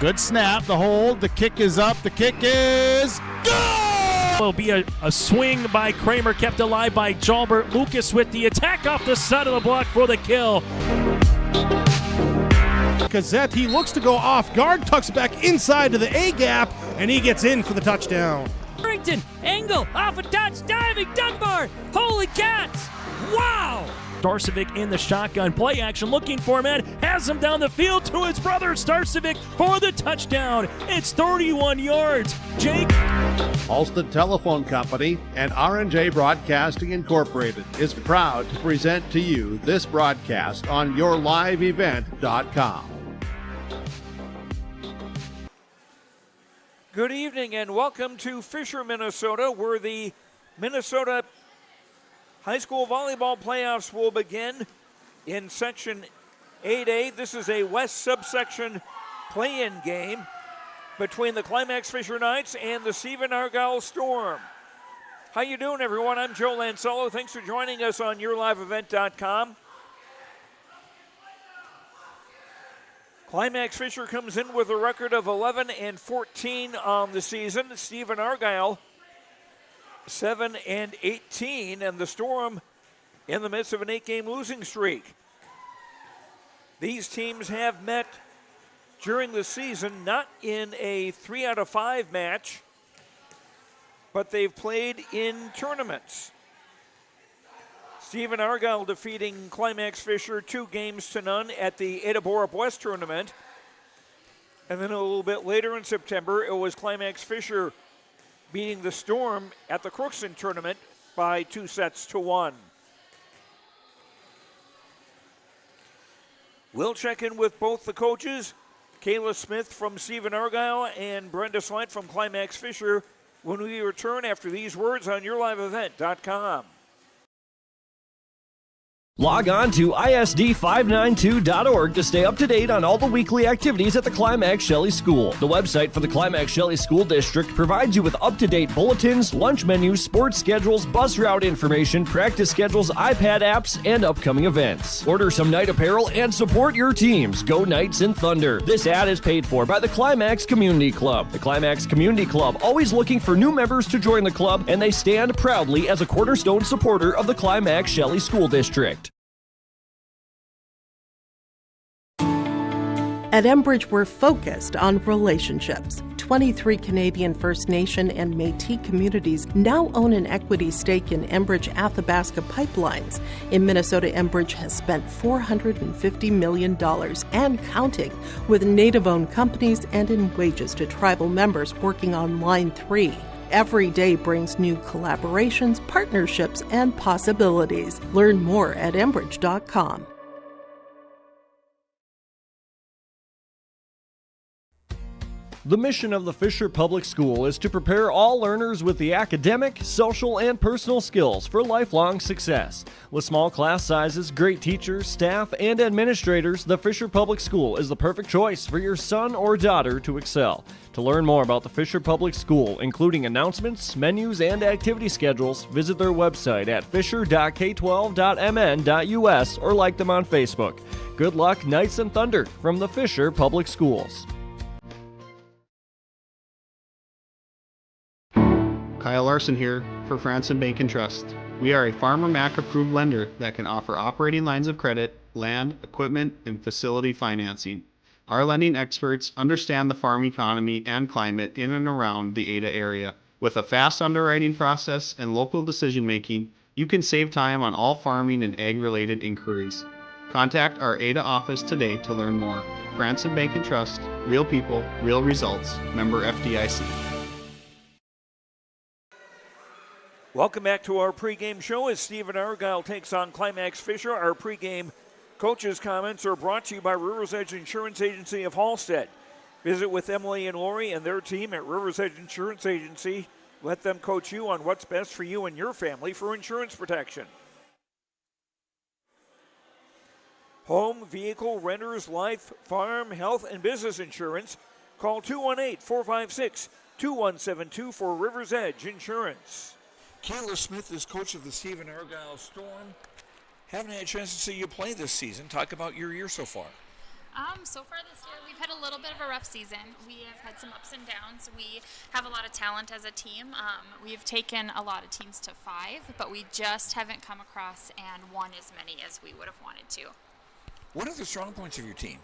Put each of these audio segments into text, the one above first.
Good snap, the hold, the kick is up, the kick is good! Will be a swing by Kramer, kept alive by Jalbert. Lucas with the attack off the side of the block for the kill. Gazette, he looks to go off guard, tucks back inside to the A gap, and he gets in for the touchdown. Harrington, angle, off a touch, diving, Dunbar, holy cats, wow! Starcevic in the shotgun, play action, looking for a man, has him down the field to his brother Starcevic for the touchdown. It's 31 yards. Jake. Halsted Telephone Company and R&J Broadcasting Incorporated is proud to present to you this broadcast on yourliveevent.com. Good evening and welcome to Fisher, Minnesota, where the Minnesota High School Volleyball Playoffs will begin in Section 8A. This is a West subsection play-in game between the Climax-Fisher Knights and the Stephen Argyle Storm. How you doing, everyone? I'm Joe Lancello. Thanks for joining us on yourliveevent.com. Climax-Fisher comes in with a record of 11-14 on the season. Stephen Argyle 7-18, and the Storm in the midst of an 8-game losing streak. These teams have met during the season, not in a 3-out-of-5 match, but they've played in tournaments. Stephen Argyle defeating Climax-Fisher 2-0 at the Ada Borup West tournament. And then a little bit later in September, it was Climax-Fisher beating the Storm at the Crookston tournament by 2-1. We'll check in with both the coaches, Kayla Smith from Stephen Argyle and Brenda Slight from Climax-Fisher, when we return after these words on yourliveevent.com. Log on to ISD592.org to stay up to date on all the weekly activities at the Climax Shelley School. The website for the Climax Shelley School District provides you with up-to-date bulletins, lunch menus, sports schedules, bus route information, practice schedules, iPad apps, and upcoming events. Order some night apparel and support your teams. Go Knights and Thunder. This ad is paid for by the Climax Community Club. The Climax Community Club, always looking for new members to join the club, and they stand proudly as a cornerstone supporter of the Climax Shelley School District. At Enbridge, we're focused on relationships. 23 Canadian First Nation and Métis communities now own an equity stake in Enbridge Athabasca Pipelines. In Minnesota, Enbridge has spent $450 million and counting with Native-owned companies and in wages to tribal members working on Line 3. Every day brings new collaborations, partnerships, and possibilities. Learn more at Enbridge.com. The mission of the Fisher Public School is to prepare all learners with the academic, social, and personal skills for lifelong success. With small class sizes, great teachers, staff, and administrators, the Fisher Public School is the perfect choice for your son or daughter to excel. To learn more about the Fisher Public School, including announcements, menus, and activity schedules, visit their website at fisher.k12.mn.us or like them on Facebook. Good luck, Knights and Thunder, from the Fisher Public Schools. Kyle Larson here for Franson Bank and Trust. We are a Farmer Mac approved lender that can offer operating lines of credit, land, equipment, and facility financing. Our lending experts understand the farm economy and climate in and around the Ada area. With a fast underwriting process and local decision making, you can save time on all farming and ag-related inquiries. Contact our Ada office today to learn more. Franson Bank and Trust, real people, real results. Member FDIC. Welcome back to our pregame show as Stephen Argyle takes on Climax-Fisher. Our pregame coaches' comments are brought to you by Rivers Edge Insurance Agency of Halstead. Visit with Emily and Lori and their team at Rivers Edge Insurance Agency. Let them coach you on what's best for you and your family for insurance protection. Home, vehicle, renters, life, farm, health, and business insurance. Call 218-456-2172 for Rivers Edge Insurance. Kayla Smith is coach of the Stephen Argyle Storm. Haven't had a chance to see you play this season. Talk about your year so far. So far this year, we've had a little bit of a rough season. We have had some ups and downs. We have a lot of talent as a team. We've taken a lot of teams to 5, but we just haven't come across and won as many as we would have wanted to. What are the strong points of your team?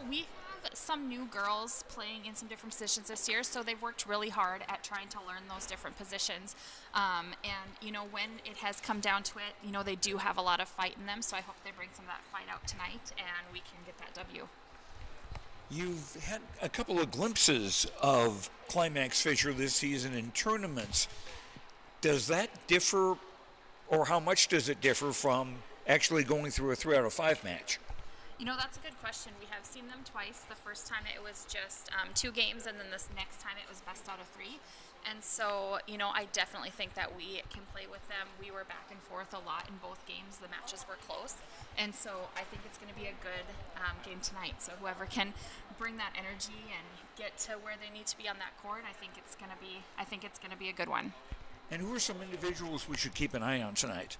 We have some new girls playing in some different positions this year, so they've worked really hard at trying to learn those different positions. When it has come down to it, they do have a lot of fight in them, so I hope they bring some of that fight out tonight and we can get that W. You've had a couple of glimpses of Climax-Fisher this season in tournaments. Does that differ, or how much does it differ from actually going through a 3 out of 5 match? That's a good question. We have seen them twice. The first time it was just 2 games, and then this next time it was best out of 3. And so, I definitely think that we can play with them. We were back and forth a lot in both games. The matches were close. And so I think it's going to be a good game tonight. So whoever can bring that energy and get to where they need to be on that court, I think it's going to be a good one. And who are some individuals we should keep an eye on tonight?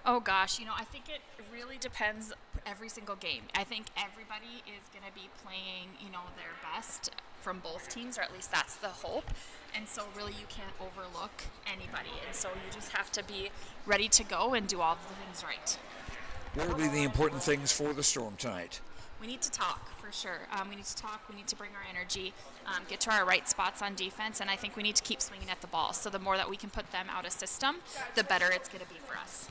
Oh gosh, I think it really depends every single game. I think everybody is going to be playing, their best from both teams, or at least that's the hope. And so really you can't overlook anybody. And so you just have to be ready to go and do all the things right. What will be the important things for the Storm tonight? We need to talk, for sure. We need to talk. We need to bring our energy, get to our right spots on defense, and I think we need to keep swinging at the ball. So the more that we can put them out of system, the better it's going to be for us.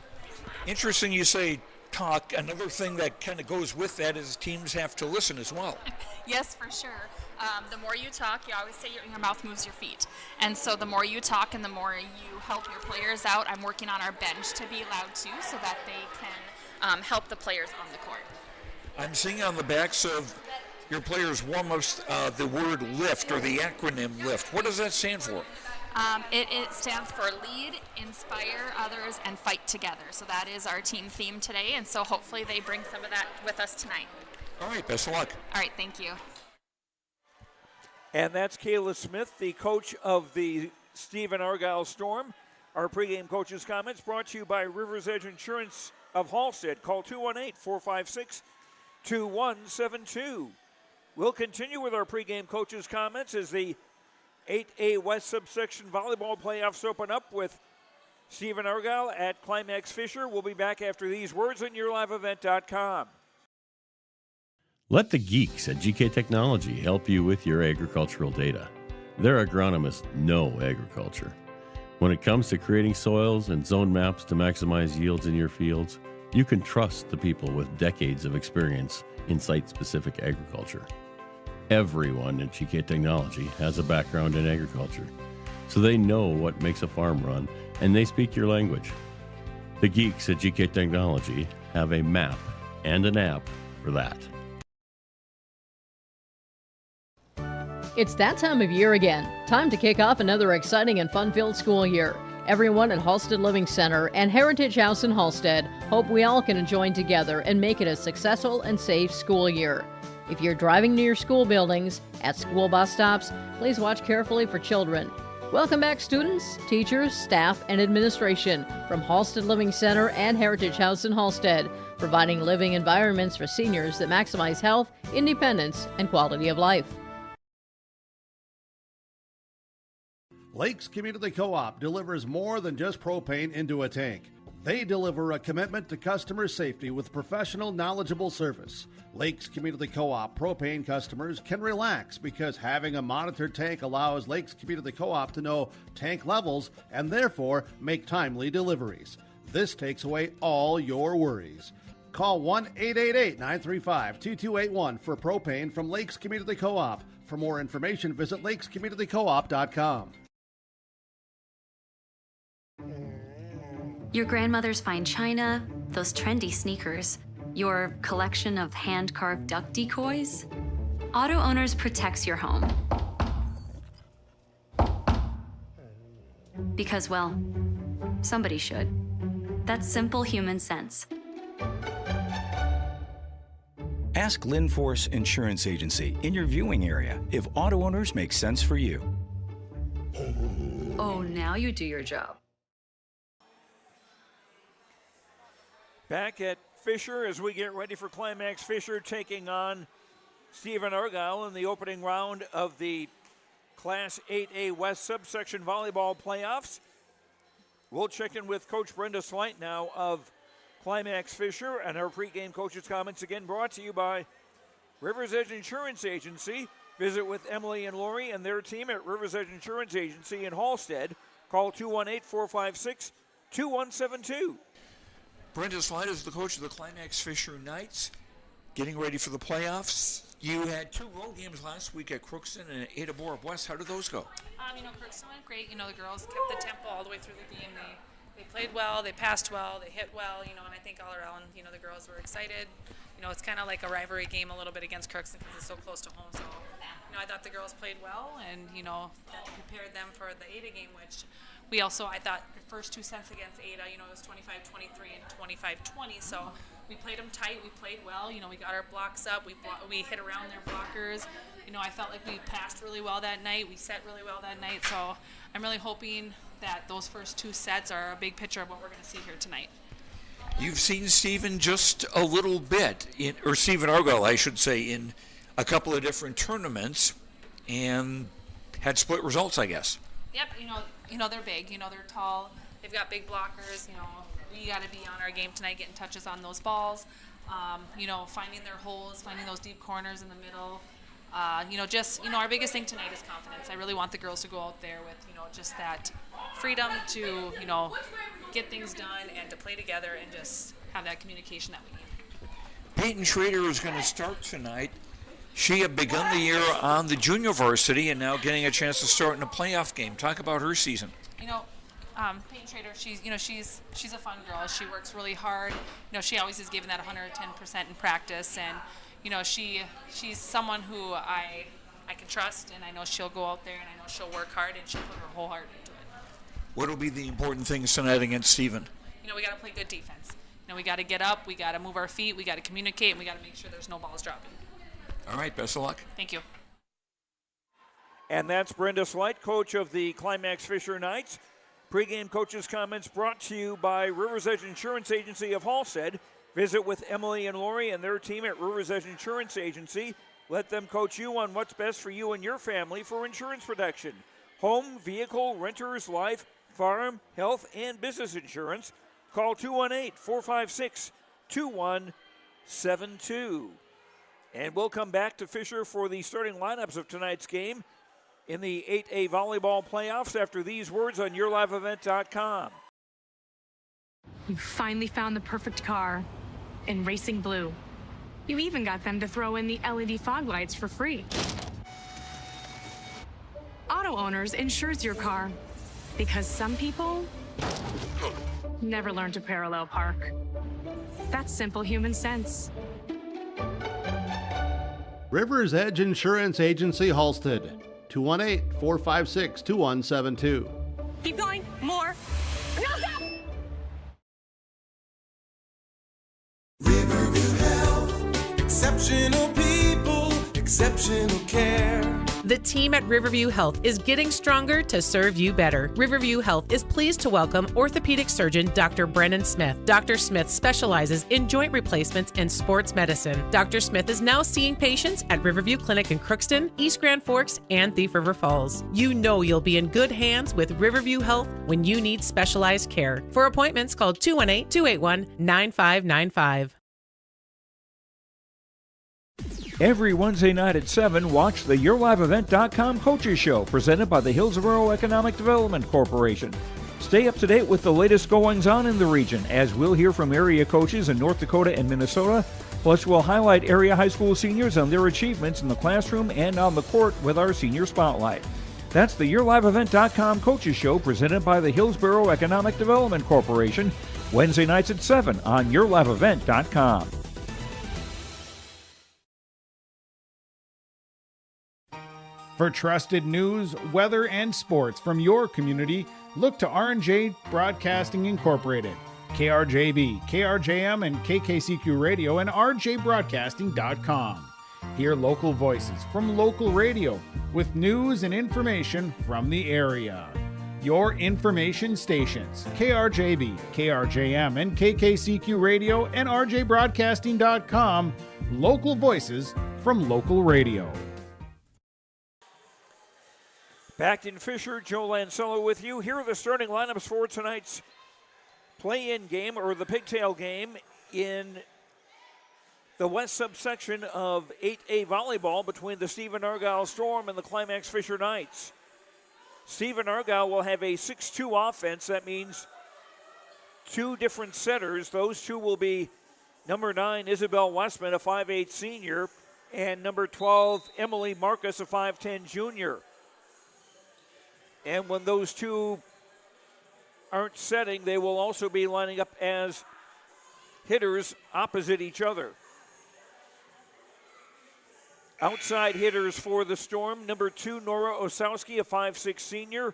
Interesting you say talk. Another thing that kind of goes with that is teams have to listen as well. Yes, for sure. The more you talk, you always say your mouth moves your feet. And so the more you talk and the more you help your players out, I'm working on our bench to be loud too so that they can help the players on the court. I'm seeing on the backs of your players' warm-ups the word LIFT, or the acronym LIFT. What does that stand for? It stands for Lead, Inspire Others, and Fight Together. So that is our team theme today, and so hopefully they bring some of that with us tonight. All right, best of luck. All right, thank you. And that's Kayla Smith, the coach of the Stephen Argyle Storm. Our pregame coaches' comments brought to you by River's Edge Insurance of Halstead. Call 218-456-2172. We'll continue with our pregame coaches' comments as the 8A West subsection volleyball playoffs open up with Stephen Argyle at Climax-Fisher. We'll be back after these words on YourLiveEvent.com. Let the geeks at GK Technology help you with your agricultural data. Their agronomists know agriculture. When it comes to creating soils and zone maps to maximize yields in your fields, you can trust the people with decades of experience in site-specific agriculture. Everyone at GK Technology has a background in agriculture, so they know what makes a farm run, and they speak your language. The geeks at GK Technology have a map and an app for that. It's that time of year again. Time to kick off another exciting and fun-filled school year. Everyone at Halstead Living Center and Heritage House in Halstead hope we all can join together and make it a successful and safe school year. If you're driving near school buildings, at school bus stops, please watch carefully for children. Welcome back, students, teachers, staff, and administration from Halstead Living Center and Heritage House in Halstead, providing living environments for seniors that maximize health, independence, and quality of life. Lakes Community Co-op delivers more than just propane into a tank. They deliver a commitment to customer safety with professional, knowledgeable service. Lakes Community Co-op propane customers can relax because having a monitored tank allows Lakes Community Co-op to know tank levels and therefore make timely deliveries. This takes away all your worries. Call 1-888-935-2281 for propane from Lakes Community Co-op. For more information, visit lakescommunitycoop.com. Your grandmother's fine china, those trendy sneakers, your collection of hand-carved duck decoys. Auto Owners protects your home. Because, well, somebody should. That's simple human sense. Ask Linforce Insurance Agency in your viewing area if Auto Owners makes sense for you. Oh, now you do your job. Back at Fisher as we get ready for Climax-Fisher taking on Stephen Argyle in the opening round of the Class 8A West subsection volleyball playoffs. We'll check in with Coach Brenda Slight now of Climax-Fisher, and her pregame coach's comments again brought to you by Rivers Edge Insurance Agency. Visit with Emily and Lori and their team at Rivers Edge Insurance Agency in Halstead. Call 218-456-2172. Brenda Slight is the coach of the Climax-Fisher Knights, getting ready for the playoffs. You had 2 road games last week at Crookston and at Ada Borup West. How did those go? Crookston went great. The girls kept the tempo all the way through the game. They played well, they passed well, they hit well, and I think all around, the girls were excited. It's kind of like a rivalry game a little bit against Crookston because it's so close to home. So, I thought the girls played well, and, that prepared them for the Ada game, which we also, I thought, the first 2 sets against Ada, it was 25-23 and 25-20, so we played them tight, we played well, we got our blocks up, we hit around their blockers, I felt like we passed really well that night, we set really well that night, so I'm really hoping that those first 2 sets are a big picture of what we're going to see here tonight. You've seen Stephen just a little bit, or Stephen Argyle, I should say, in a couple of different tournaments, and had split results, I guess. Yep, they're big, they're tall, they've got big blockers, we got to be on our game tonight, getting touches on those balls, finding their holes, finding those deep corners in the middle. Our biggest thing tonight is confidence. I really want the girls to go out there with, just that freedom to, get things done and to play together and just have that communication that we need. Peyton Schrader is going to start tonight. She had begun the year on the junior varsity and now getting a chance to start in a playoff game. Talk about her season. Peyton Schrader, she's a fun girl. She works really hard. She always is giving that 110% in practice, and she's someone who I can trust, and I know she'll go out there and I know she'll work hard and she'll put her whole heart into it. What will be the important things tonight against Stephen? We got to play good defense. We got to get up, we got to move our feet, we got to communicate, and we got to make sure there's no balls dropping. All right, best of luck. Thank you. And that's Brenda Slight, coach of the Climax-Fisher Knights. Pre-game coaches' comments brought to you by Rivers Edge Insurance Agency of Halstead. Visit with Emily and Lori and their team at Rivers Edge Insurance Agency. Let them coach you on what's best for you and your family for insurance protection. Home, vehicle, renters, life, farm, health, and business insurance. Call 218-456-2172. And we'll come back to Fisher for the starting lineups of tonight's game in the 8A volleyball playoffs after these words on YourLiveEvent.com. You finally found the perfect car in racing blue. You even got them to throw in the LED fog lights for free. Auto Owners insures your car because some people never learn to parallel park. That's simple human sense. Rivers Edge Insurance Agency, Halstead. 218-456-2172. Keep going. More. No, stop! Riverview Health. Exceptional people, exceptional care. The team at Riverview Health is getting stronger to serve you better. Riverview Health is pleased to welcome orthopedic surgeon Dr. Brennan Smith. Dr. Smith specializes in joint replacements and sports medicine. Dr. Smith is now seeing patients at Riverview Clinic in Crookston, East Grand Forks, and Thief River Falls. You know you'll be in good hands with Riverview Health when you need specialized care. For appointments, call 218-281-9595. Every Wednesday night at 7, watch the YourLiveEvent.com Coaches Show presented by the Hillsborough Economic Development Corporation. Stay up to date with the latest goings-on in the region, as we'll hear from area coaches in North Dakota and Minnesota. Plus, we'll highlight area high school seniors on their achievements in the classroom and on the court with our Senior Spotlight. That's the YourLiveEvent.com Coaches Show presented by the Hillsborough Economic Development Corporation, Wednesday nights at 7 on YourLiveEvent.com. For trusted news, weather, and sports from your community, look to R&J Broadcasting Incorporated, KRJB, KRJM, and KKCQ Radio, and rjbroadcasting.com. Hear local voices from local radio with news and information from the area. your information stations. KRJB, KRJM, and KKCQ Radio and RJBroadcasting.com. Local voices from local radio. Back in Fisher, Joe Lancello with you. Here are the starting lineups for tonight's play-in game, or the pigtail game, in the west subsection of 8A volleyball between the Stephen Argyle Storm and the Climax-Fisher Knights. Stephen Argyle will have a 6-2 offense. That means two different setters. Those two will be number 9, Isabel Westman, a 5'8 senior, and number 12, Emily Marcus, a 5'10 junior. And when those two aren't setting, they will also be lining up as hitters opposite each other. Outside hitters for the Storm, number 2, Nora Osowski, a 5'6 senior,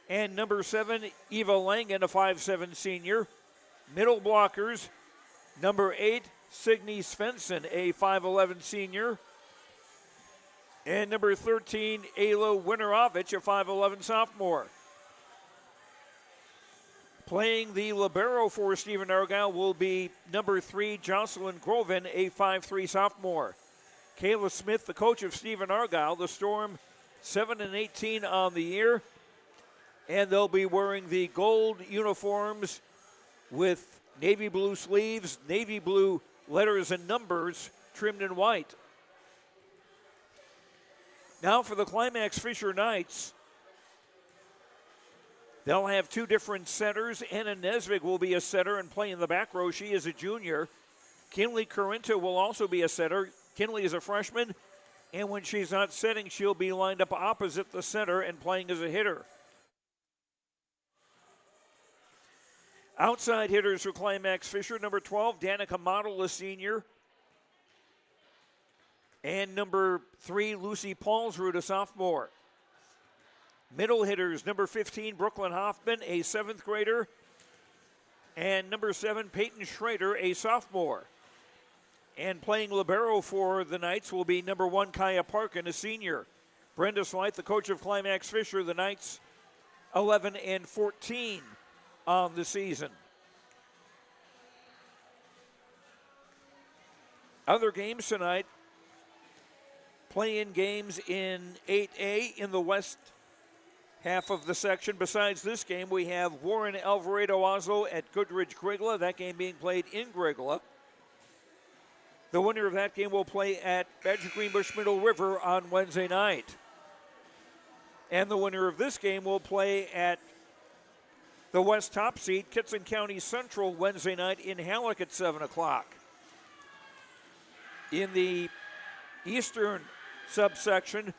and number 7, Eva Langen, a 5'7 senior. Middle blockers, number 8, Signe Svensson, a 5'11 senior, and number 13, Ayla Winerovich, a 5'11 sophomore. Playing the libero for Stephen Argyle will be number 3, Jocelyn Groven, a 5'3 sophomore. Kayla Smith, the coach of Stephen Argyle. The Storm 7-18 on the year, and they'll be wearing the gold uniforms with navy blue sleeves, navy blue letters and numbers trimmed in white. Now for the Climax-Fisher Knights, they'll have two different setters. Anna Nesvig will be a setter and play in the back row. She is a junior. Kinley Corinta will also be a setter. Kinley is a freshman, and when she's not setting, she'll be lined up opposite the center and playing as a hitter. Outside hitters for Climax-Fisher, number 12, Danica Model, a senior. And number 3, Lucy Paulsrud, a sophomore. Middle hitters, number 15, Brooklyn Hoffman, a 7th grader. And number 7, Peyton Schrader, a sophomore. And playing libero for the Knights will be number 1, Kaya Parkin, a senior. Brenda Slythe, the coach of Climax-Fisher, the Knights 11-14 on the season. Other games tonight, play-in games in 8A in the west half of the section. Besides this game, we have Warren Alvarado Oslo at Goodrich Grigla, that game being played in Grigla. The winner of that game will play at Badger Greenbush Middle River on Wednesday night. And the winner of this game will play at the West top seed, Kitson County Central, Wednesday night in Halleck at 7 o'clock. In the eastern subsection,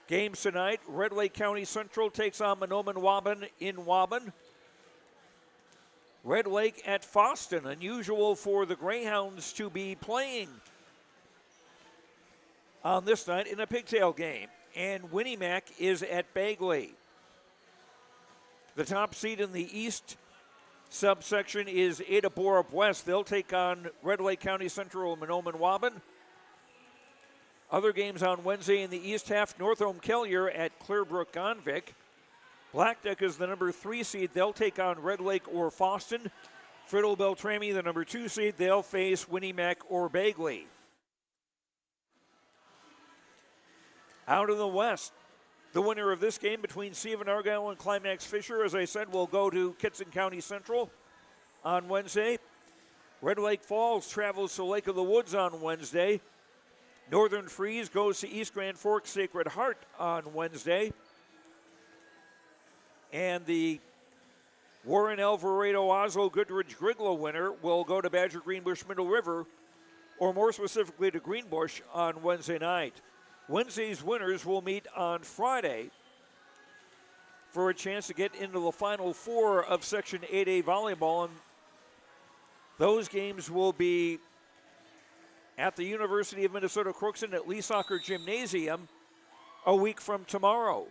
games tonight, Red Lake County Central takes on Mahnomen Waban in Waban. Red Lake at Foston, unusual for the Greyhounds to be playing on this night in a pigtail game. And Winnimac is at Bagley. The top seed in the east subsection is Ada Borup West. They'll take on Red Lake County Central and Mahnomen Waban. Other games on Wednesday in the east half, North Kellier at Clearbrook Gonvick. Black Duck is the number 3 seed. They'll take on Red Lake or Foston. Friddle Beltrami, the number 2 seed. They'll face Winnimac or Bagley. Out in the west, the winner of this game between Stephen Argyle and Climax-Fisher, as I said, will go to Kitson County Central on Wednesday. Red Lake Falls travels to Lake of the Woods on Wednesday. Northern Freeze goes to East Grand Forks Sacred Heart on Wednesday. And the Warren Alvarado Oslo Goodrich Grigla winner will go to Badger Greenbush Middle River, or more specifically to Greenbush, on Wednesday night. Wednesday's winners will meet on Friday for a chance to get into the Final Four of Section 8A volleyball. And those games will be at the University of Minnesota Crookston at Lee Soccer Gymnasium a week from tomorrow.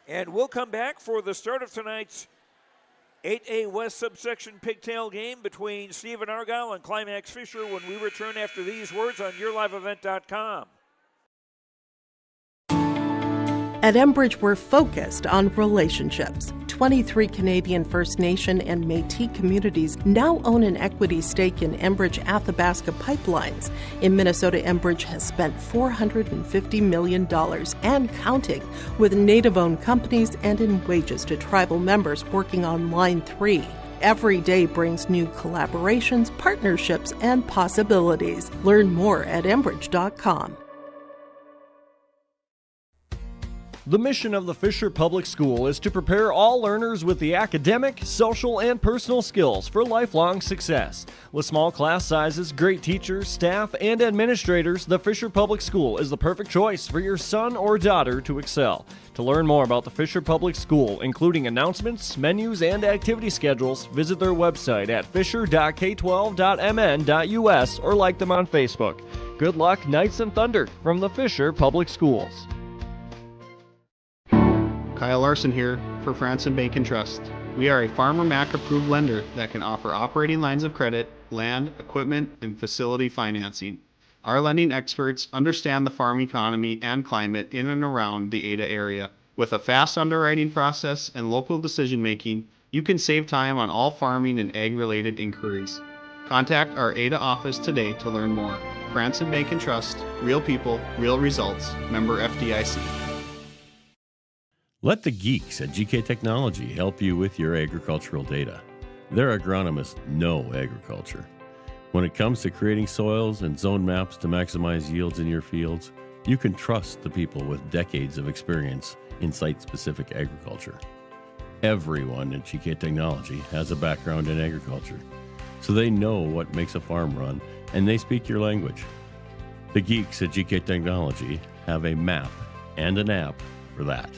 And we'll come back for the start of tonight's 8A West subsection pigtail game between Stephen Argyle and Climax-Fisher when we return after these words on YourLiveEvent.com. At Enbridge, we're focused on relationships. 23 Canadian First Nation and Métis communities now own an equity stake in Enbridge Athabasca pipelines. In Minnesota, Enbridge has spent $450 million and counting with Native-owned companies and in wages to tribal members working on Line 3. Every day brings new collaborations, partnerships, and possibilities. Learn more at Enbridge.com. The mission of the Fisher Public School is to prepare all learners with the academic, social, and personal skills for lifelong success. With small class sizes, great teachers, staff, and administrators, the Fisher Public School is the perfect choice for your son or daughter to excel. To learn more about the Fisher Public School, including announcements, menus, and activity schedules, visit their website at fisher.k12.mn.us or like them on Facebook. Good luck, Knights and Thunder, from the Fisher Public Schools. Kyle Larson here for Franson Bank and Trust. We are a Farmer Mac approved lender that can offer operating lines of credit, land, equipment, and facility financing. Our lending experts understand the farm economy and climate in and around the Ada area. With a fast underwriting process and local decision making, you can save time on all farming and ag-related inquiries. Contact our Ada office today to learn more. Franson Bank and Trust, real people, real results. Member FDIC. Let the geeks at GK Technology help you with your agricultural data. Their agronomists know agriculture. When it comes to creating soils and zone maps to maximize yields in your fields, you can trust the people with decades of experience in site-specific agriculture. Everyone at GK Technology has a background in agriculture, so they know what makes a farm run, and they speak your language. The geeks at GK Technology have a map and an app for that.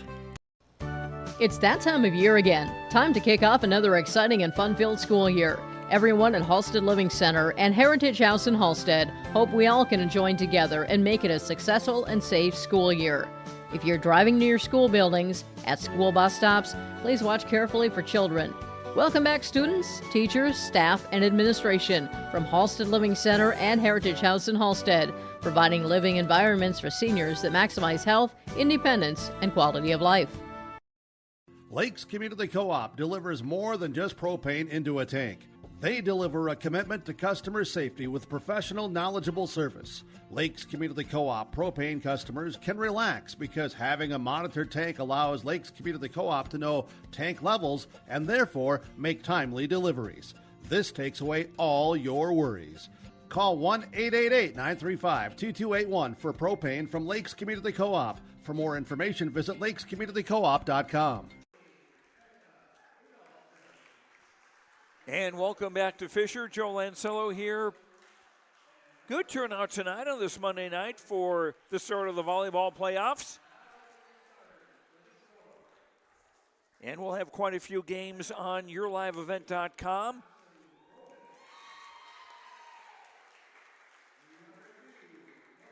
It's that time of year again. Time to kick off another exciting and fun-filled school year. Everyone at Halstead Living Center and Heritage House in Halstead hope we all can join together and make it a successful and safe school year. If you're driving near your school buildings, at school bus stops, please watch carefully for children. Welcome back, students, teachers, staff, and administration from Halstead Living Center and Heritage House in Halstead, providing living environments for seniors that maximize health, independence, and quality of life. Lakes Community Co-op delivers more than just propane into a tank. They deliver a commitment to customer safety with professional, knowledgeable service. Lakes Community Co-op propane customers can relax because having a monitored tank allows Lakes Community Co-op to know tank levels and therefore make timely deliveries. This takes away all your worries. Call 1-888-935-2281 for propane from Lakes Community Co-op. For more information, visit lakescommunitycoop.com. And welcome back to Fisher. Joe Lancello here. Good turnout tonight on this Monday night for the start of the volleyball playoffs. And we'll have quite a few games on yourliveevent.com.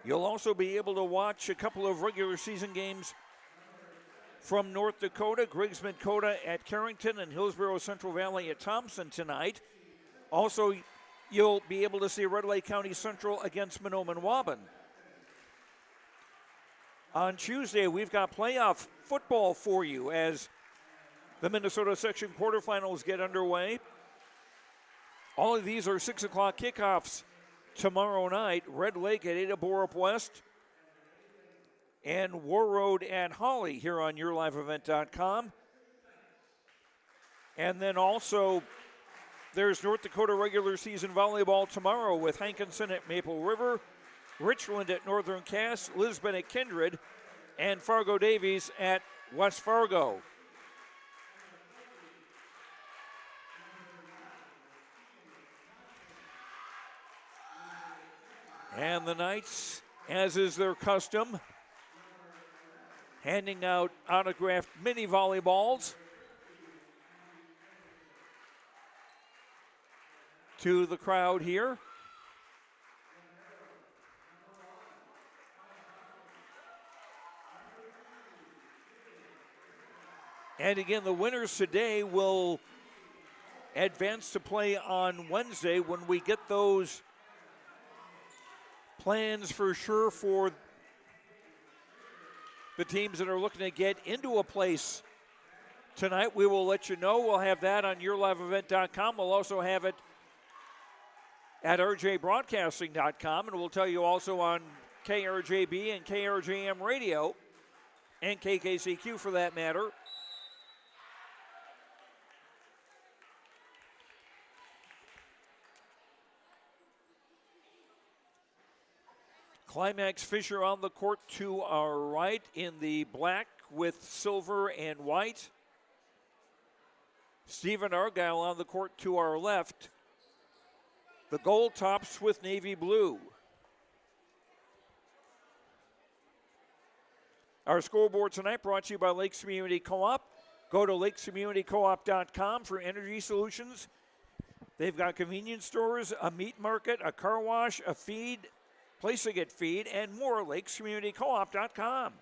You'll also be able to watch a couple of regular season games from North Dakota, Griggs-Midcoda at Carrington and Hillsborough Central Valley at Thompson tonight. Also, you'll be able to see Red Lake County Central against Mahnomen-Waban. On Tuesday, we've got playoff football for you as the Minnesota section quarterfinals get underway. All of these are 6 o'clock kickoffs tomorrow night. Red Lake at Ada Borup West and War Road at Holly here on yourliveevent.com. And then also there's North Dakota regular season volleyball tomorrow with Hankinson at Maple River, Richland at Northern Cass, Lisbon at Kindred, and Fargo Davies at West Fargo. And the Knights, as is their custom, handing out autographed mini volleyballs to the crowd here. And again, the winners today will advance to play on Wednesday when we get those plans for sure for the teams that are looking to get into a place tonight. We will let you know. We'll have that on yourliveevent.com. We'll also have it at rjbroadcasting.com, and we'll tell you also on KRJB and KRJM Radio and KKCQ for that matter. Climax-Fisher on the court to our right in the black with silver and white. Stephen Argyle on the court to our left. The gold tops with navy blue. Our scoreboard tonight brought to you by Lakes Community Co-op. Go to lakescommunitycoop.com for energy solutions. They've got convenience stores, a meat market, a car wash, a feed, place to get feed, and more. lakescommunitycoop.com.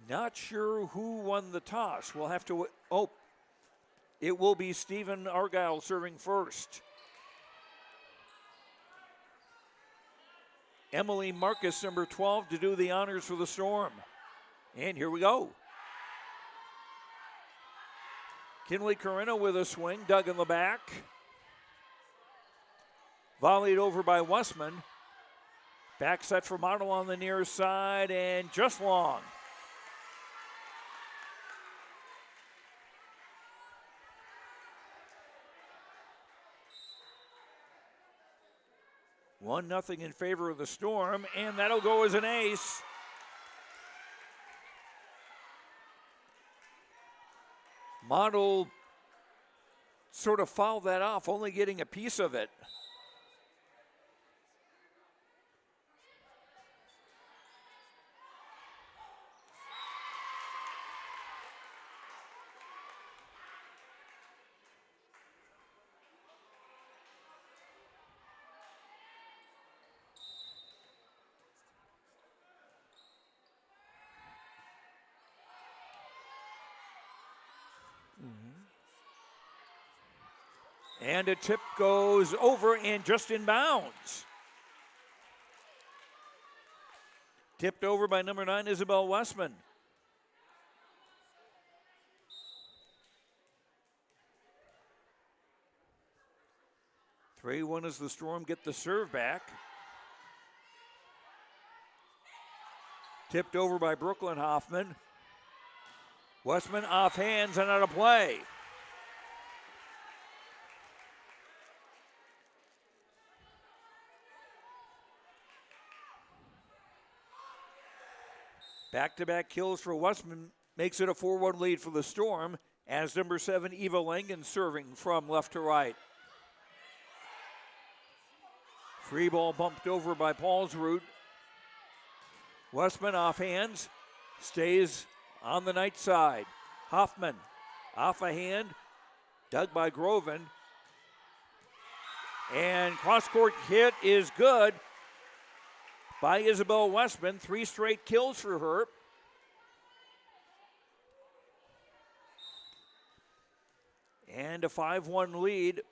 Not sure who won the toss. We'll have to, it will be Stephen Argyle serving first. Emily Marcus, number 12, to do the honors for the Storm. And here we go. Kinley Corinna with a swing, dug in the back. Volleyed over by Westman. Back set for Model on the near side, and just long. One nothing in favor of the Storm, and that'll go as an ace. Model sort of fouled that off, only getting a piece of it. And a tip goes over and just in bounds. Tipped over by number 9, Isabel Westman. Three 3-1 as the Storm get the serve back. Tipped over by Brooklyn Hoffman. Westman off hands and out of play. Back-to-back kills for Westman makes it a 4-1 lead for the Storm as number 7, Eva Langen, serving from left to right. Free ball bumped over by Paulsrud. Westman off hands, stays on the night side. Hoffman off a hand, dug by Groven. And cross-court hit is good by Isabel Westman. 3 straight kills for her. And a 5-1 lead.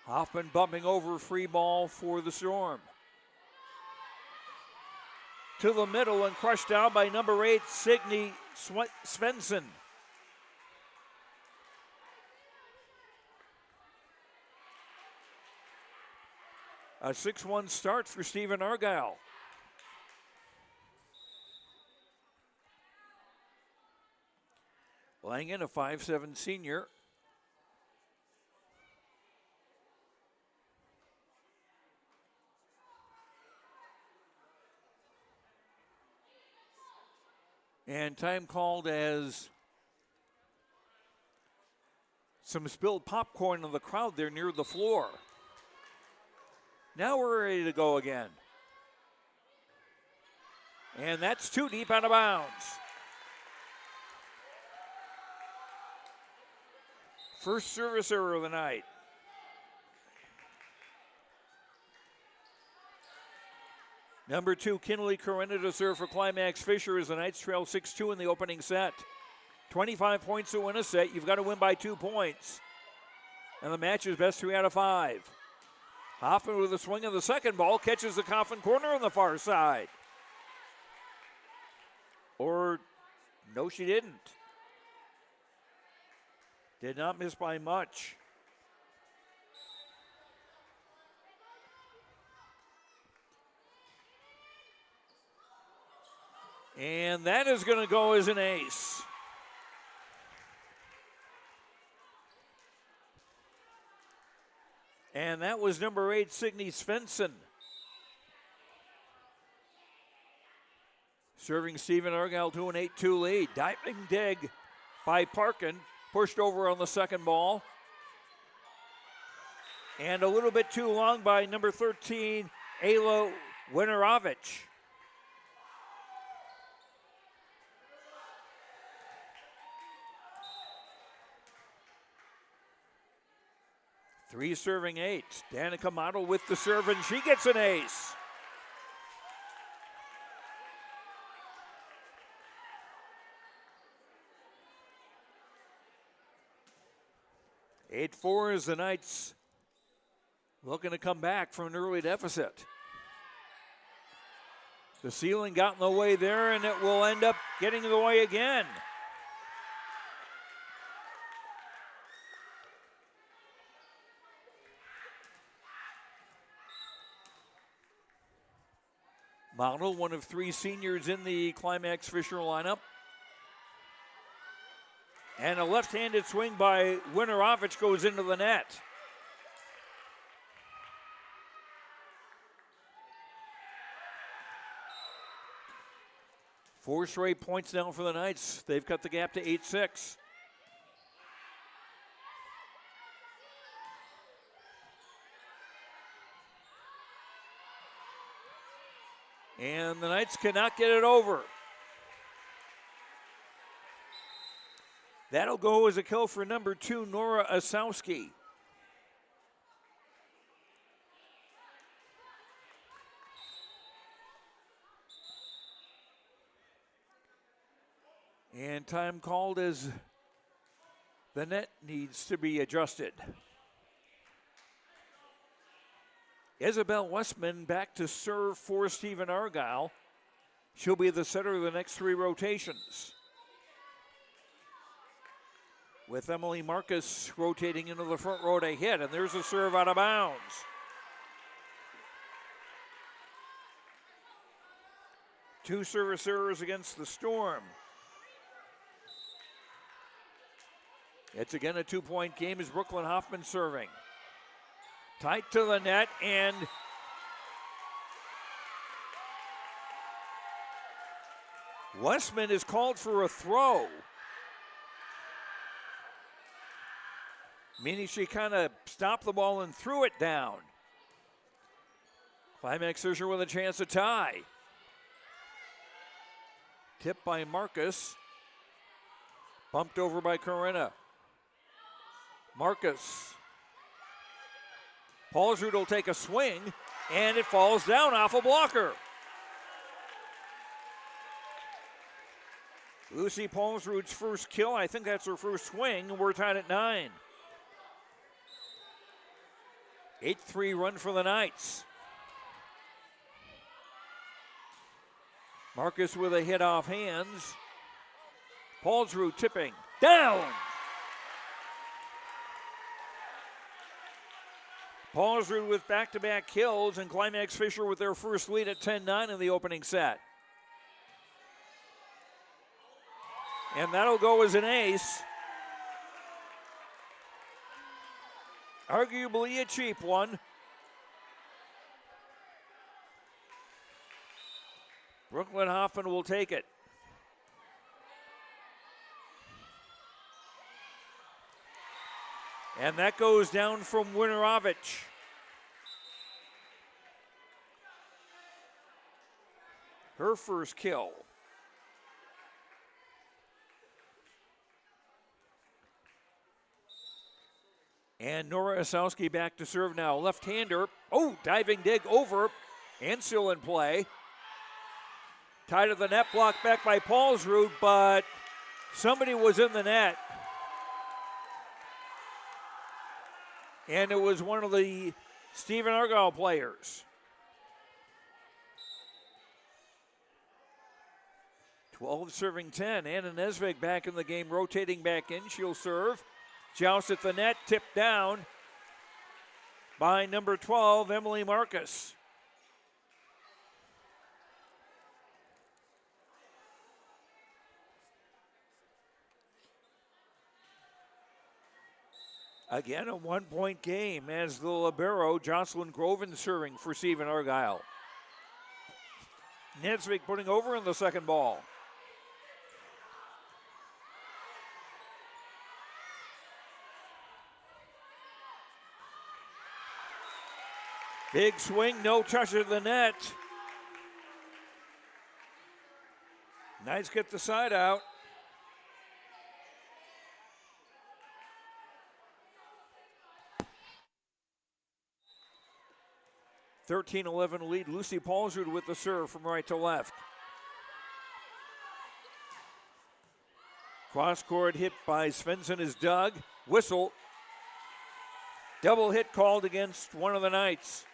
Hoffman bumping over, free ball for the Storm. To the middle and crushed down by number 8, Signe Svensson. A 6-1 start for Stephen Argyle. Langen, a 5'7" senior. And time called as some spilled popcorn in the crowd there near the floor. Now we're ready to go again. And that's too deep out of bounds. First service error of the night. Number 2, Kinley Corinna to serve for Climax-Fisher as the Knights trail 6-2 in the opening set. 25 points to win a set. You've got to win by 2 points. And the match is best 3 out of 5. Hoffman with a swing of the second ball catches the coffin corner on the far side. Or, no, she didn't. Did not miss by much. And that is going to go as an ace. And that was number 8, Signe Svensson. Serving Stephen Argyle to an 8-2 lead. Diving dig by Parkin. Pushed over on the second ball. And a little bit too long by number 13, Ayla Winarovich. Three serving 8. Danica Model with the serve, and she gets an ace. Eight 4 as the Knights looking to come back from an early deficit. The ceiling got in the way there, and it will end up getting in the way again. Model, one of 3 seniors in the Climax-Fisher lineup. And a left-handed swing by Winarovich goes into the net. Four straight points now for the Knights. They've cut the gap to 8-6. And the Knights cannot get it over. That'll go as a kill for number 2, Nora Osowski. And time called as the net needs to be adjusted. Isabel Westman back to serve for Stephen Argyle. She'll be the setter of the next 3 rotations. With Emily Marcus rotating into the front row to hit, and there's a serve out of bounds. Two service errors against the Storm. It's again a 2-point game as Brooklyn Hoffman serving. Tight to the net, and Westman is called for a throw. Meaning she kind of stopped the ball and threw it down. Climax-Fisher with a chance to tie. Tipped by Marcus. Bumped over by Corinna. Marcus. Paulsrud will take a swing, and it falls down off a blocker. Lucy Paulsrud's first kill. I think that's her first swing. We're tied at 9. 8-3 run for the Knights. Marcus with a hit off hands. Paulsrud tipping. Down! Paulsrud with back-to-back kills, and Climax-Fisher with their first lead at 10-9 in the opening set. And that'll go as an ace. Arguably a cheap one. Brooklyn Hoffman will take it. And that goes down from Winarovich. Her first kill. And Nora Osowski back to serve now. Left-hander. Oh, diving dig over. And still in play. Tied to the net, blocked back by Paulsrud, but somebody was in the net. And it was one of the Stephen Argyle players. 12 serving 10. Anna Nesvig back in the game, rotating back in. She'll serve. Joust at the net, tipped down by number 12, Emily Marcus. Again, a 1-point game as the libero, Jocelyn Groven, serving for Stephen Argyle. Nesvig putting over in the second ball. Big swing, no touch of the net. Knights get the side out. (13-11) lead. Lucy Paulsrud with the serve from right to left. Cross court hit by Svensson is dug. Whistle. Double hit called against one of the Knights.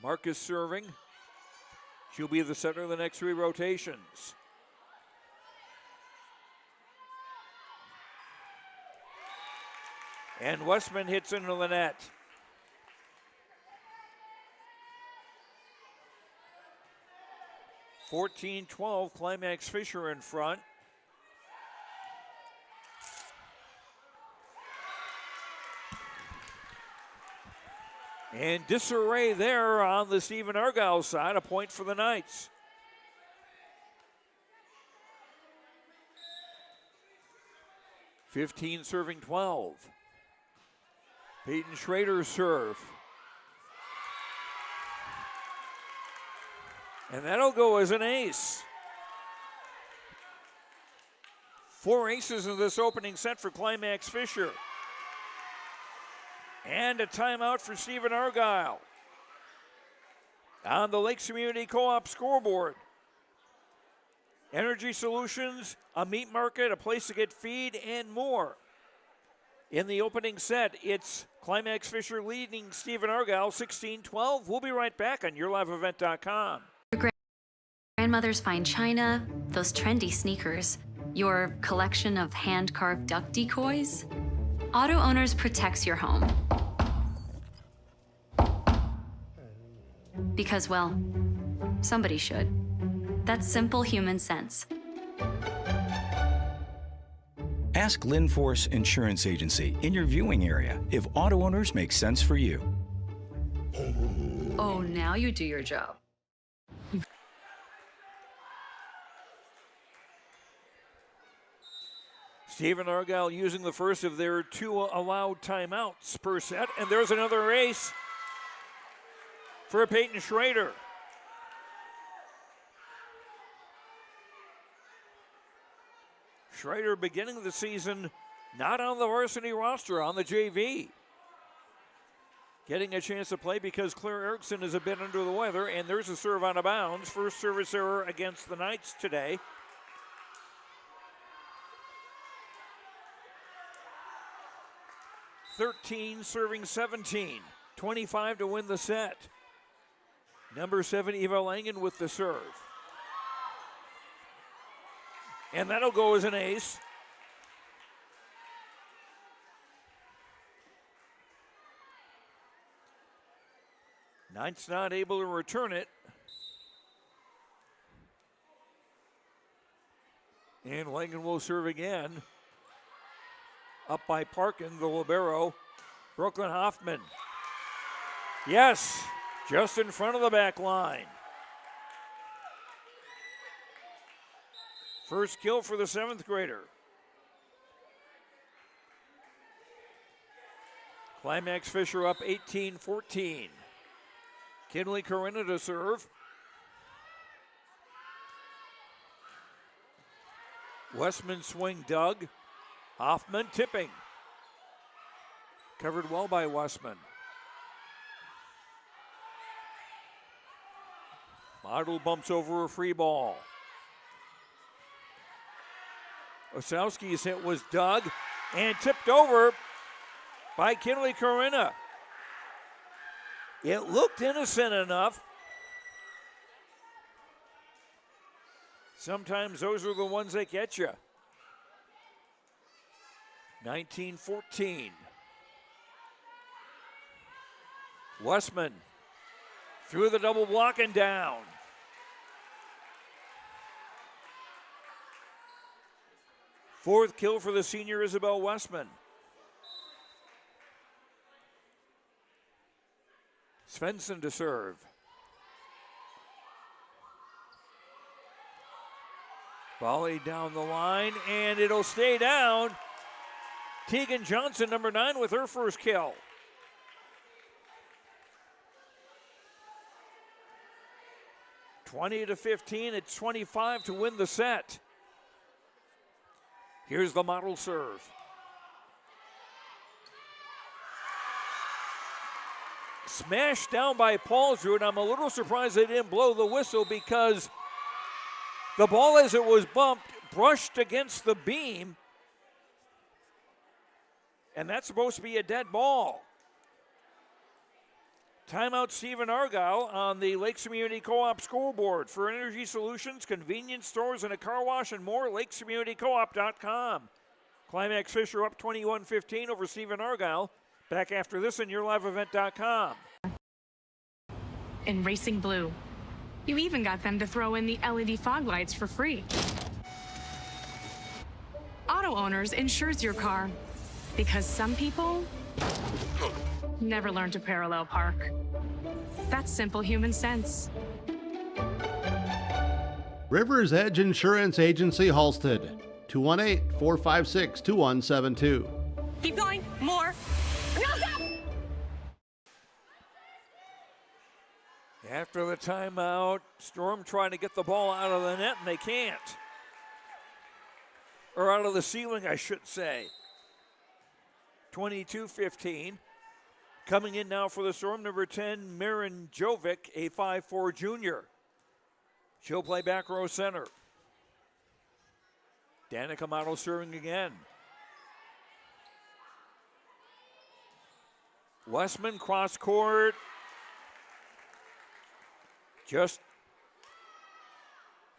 Marcus serving. She'll be the center of the next 3 rotations. And Westman hits into the net. (14-12), Climax-Fisher in front. And disarray there on the Stephen Argyle side, a point for the Knights. (15 serving 12). Peyton Schrader serve. And that'll go as an ace. 4 aces in this opening set for Climax-Fisher. And a timeout for Stephen Argyle. On the Lakes Community Co-op scoreboard. Energy Solutions, a meat market, a place to get feed, and more. In the opening set, it's Climax-Fisher leading Stephen Argyle 16-12. We'll be right back on YourLiveEvent.com. Grandmother's fine china, those trendy sneakers, your collection of hand-carved duck decoys. Auto Owners protects your home. Because, well, somebody should. That's simple human sense. Ask Linforce Insurance Agency in your viewing area if auto owners make sense for you. Oh, now you do your job. Stephen Argyle using the first of their 2 allowed timeouts per set. And there's another ace for Peyton Schrader. Schrader beginning the season not on the varsity roster, on the JV. Getting a chance to play because Claire Erickson is a bit under the weather, and there's a serve out of bounds. First service error against the Knights today. (13 serving 17). 25 to win the set. Number 7, Eva Langen with the serve. And that'll go as an ace. Knights not able to return it. And Langen will serve again. Up by Parkin, the libero. Brooklyn Hoffman. Yes, just in front of the back line. First kill for the 7th grader. Climax-Fisher up 18-14. Kinley Corinna to serve. Westman swing dug. Hoffman tipping. Covered well by Westman. Model bumps over a free ball. Osowski's hit was dug and tipped over by Kinley Corinna. It looked innocent enough. Sometimes those are the ones that get you. 19-14. Westman through the double block and down. Fourth kill for the senior Isabel Westman. Svensson to serve. Volley down the line, and it'll stay down. Tegan Johnson, number 9, with her first kill. (20-15). It's 25 to win the set. Here's the model serve. Smashed down by Paulsrud. I'm a little surprised they didn't blow the whistle because the ball, as it was bumped, brushed against the beam. And that's supposed to be a dead ball. Timeout Stephen Argyle on the Lakes Community Co-op scoreboard. For energy solutions, convenience stores, and a car wash and more, lakescommunitycoop.com. Climax-Fisher up 21-15 over Stephen Argyle. Back after this on yourliveevent.com. In Racing Blue, you even got them to throw in the LED fog lights for free. Auto Owners insures your car because some people never learn to parallel park. That's simple human sense. River's Edge Insurance Agency, Halstead. 218-456-2172. Keep going. More. No, stop! After the timeout, Storm trying to get the ball out of the net, and they can't. Or out of the ceiling, I should say. 22-15. Coming in now for the Storm, number 10, Marin Jovic, a 5'4" junior. She'll play back row center. Danica Model serving again. Westman cross court.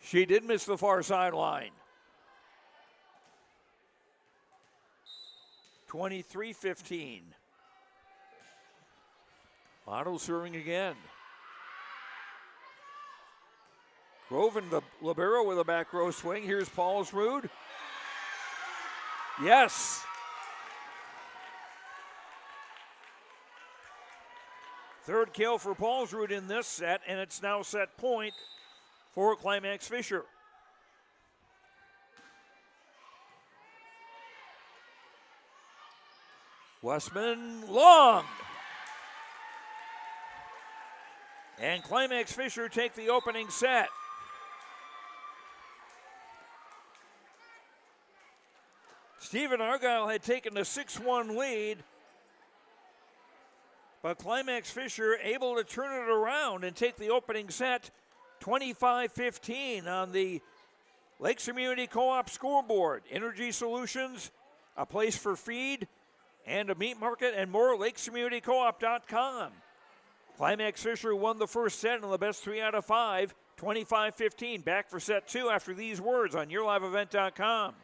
She did miss the far sideline. 23-15. Model serving again. Groven, the libero, with a back row swing. Here's Paulsrud. Yes. Third kill for Paulsrud in this set, and it's now set point for Climax-Fisher. Westman long. And Climax-Fisher take the opening set. Stephen Argyle had taken a 6-1 lead, but Climax-Fisher able to turn it around and take the opening set 25-15 on the Lakes Community Co-op scoreboard. Energy Solutions, a place for feed, and a meat market and more, lakescommunitycoop.com. Climax-Fisher won the first set in the best 3 out of 5, 25-15. Back for set 2 after these words on yourliveevent.com.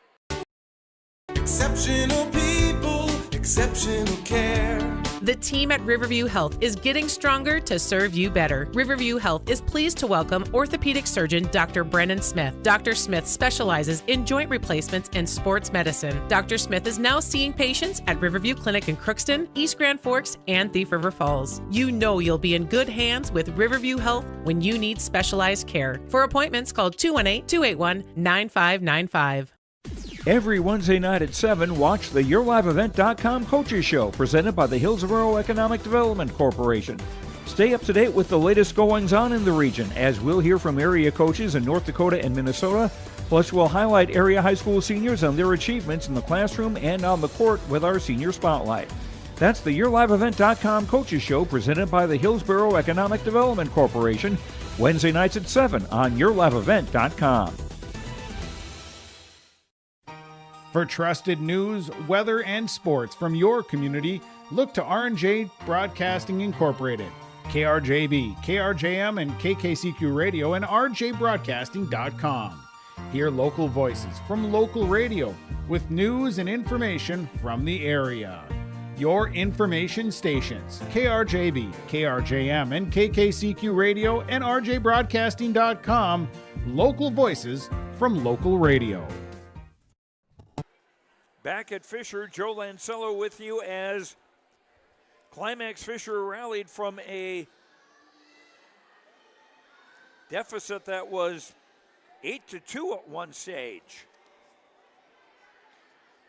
Exceptional people, exceptional care. The team at Riverview Health is getting stronger to serve you better. Riverview Health is pleased to welcome orthopedic surgeon Dr. Brennan Smith. Dr. Smith specializes in joint replacements and sports medicine. Dr. Smith is now seeing patients at Riverview Clinic in Crookston, East Grand Forks, and Thief River Falls. You know you'll be in good hands with Riverview Health when you need specialized care. For appointments, call 218-281-9595. Every Wednesday night at 7, watch the YourLiveEvent.com Coaches Show presented by the Hillsborough Economic Development Corporation. Stay up to date with the latest goings-on in the region, as we'll hear from area coaches in North Dakota and Minnesota. Plus, we'll highlight area high school seniors and their achievements in the classroom and on the court with our Senior Spotlight. That's the YourLiveEvent.com Coaches Show presented by the Hillsborough Economic Development Corporation, Wednesday nights at 7 on YourLiveEvent.com. For trusted news, weather, and sports from your community, look to R&J Broadcasting Incorporated, KRJB, KRJM, and KKCQ Radio, and rjbroadcasting.com. Hear local voices from local radio with news and information from the area. Your information stations, KRJB, KRJM, and KKCQ Radio, and rjbroadcasting.com. Local voices from local radio. Back at Fisher, Joe Lancello with you as Climax-Fisher rallied from a deficit that was 8-2 at one stage.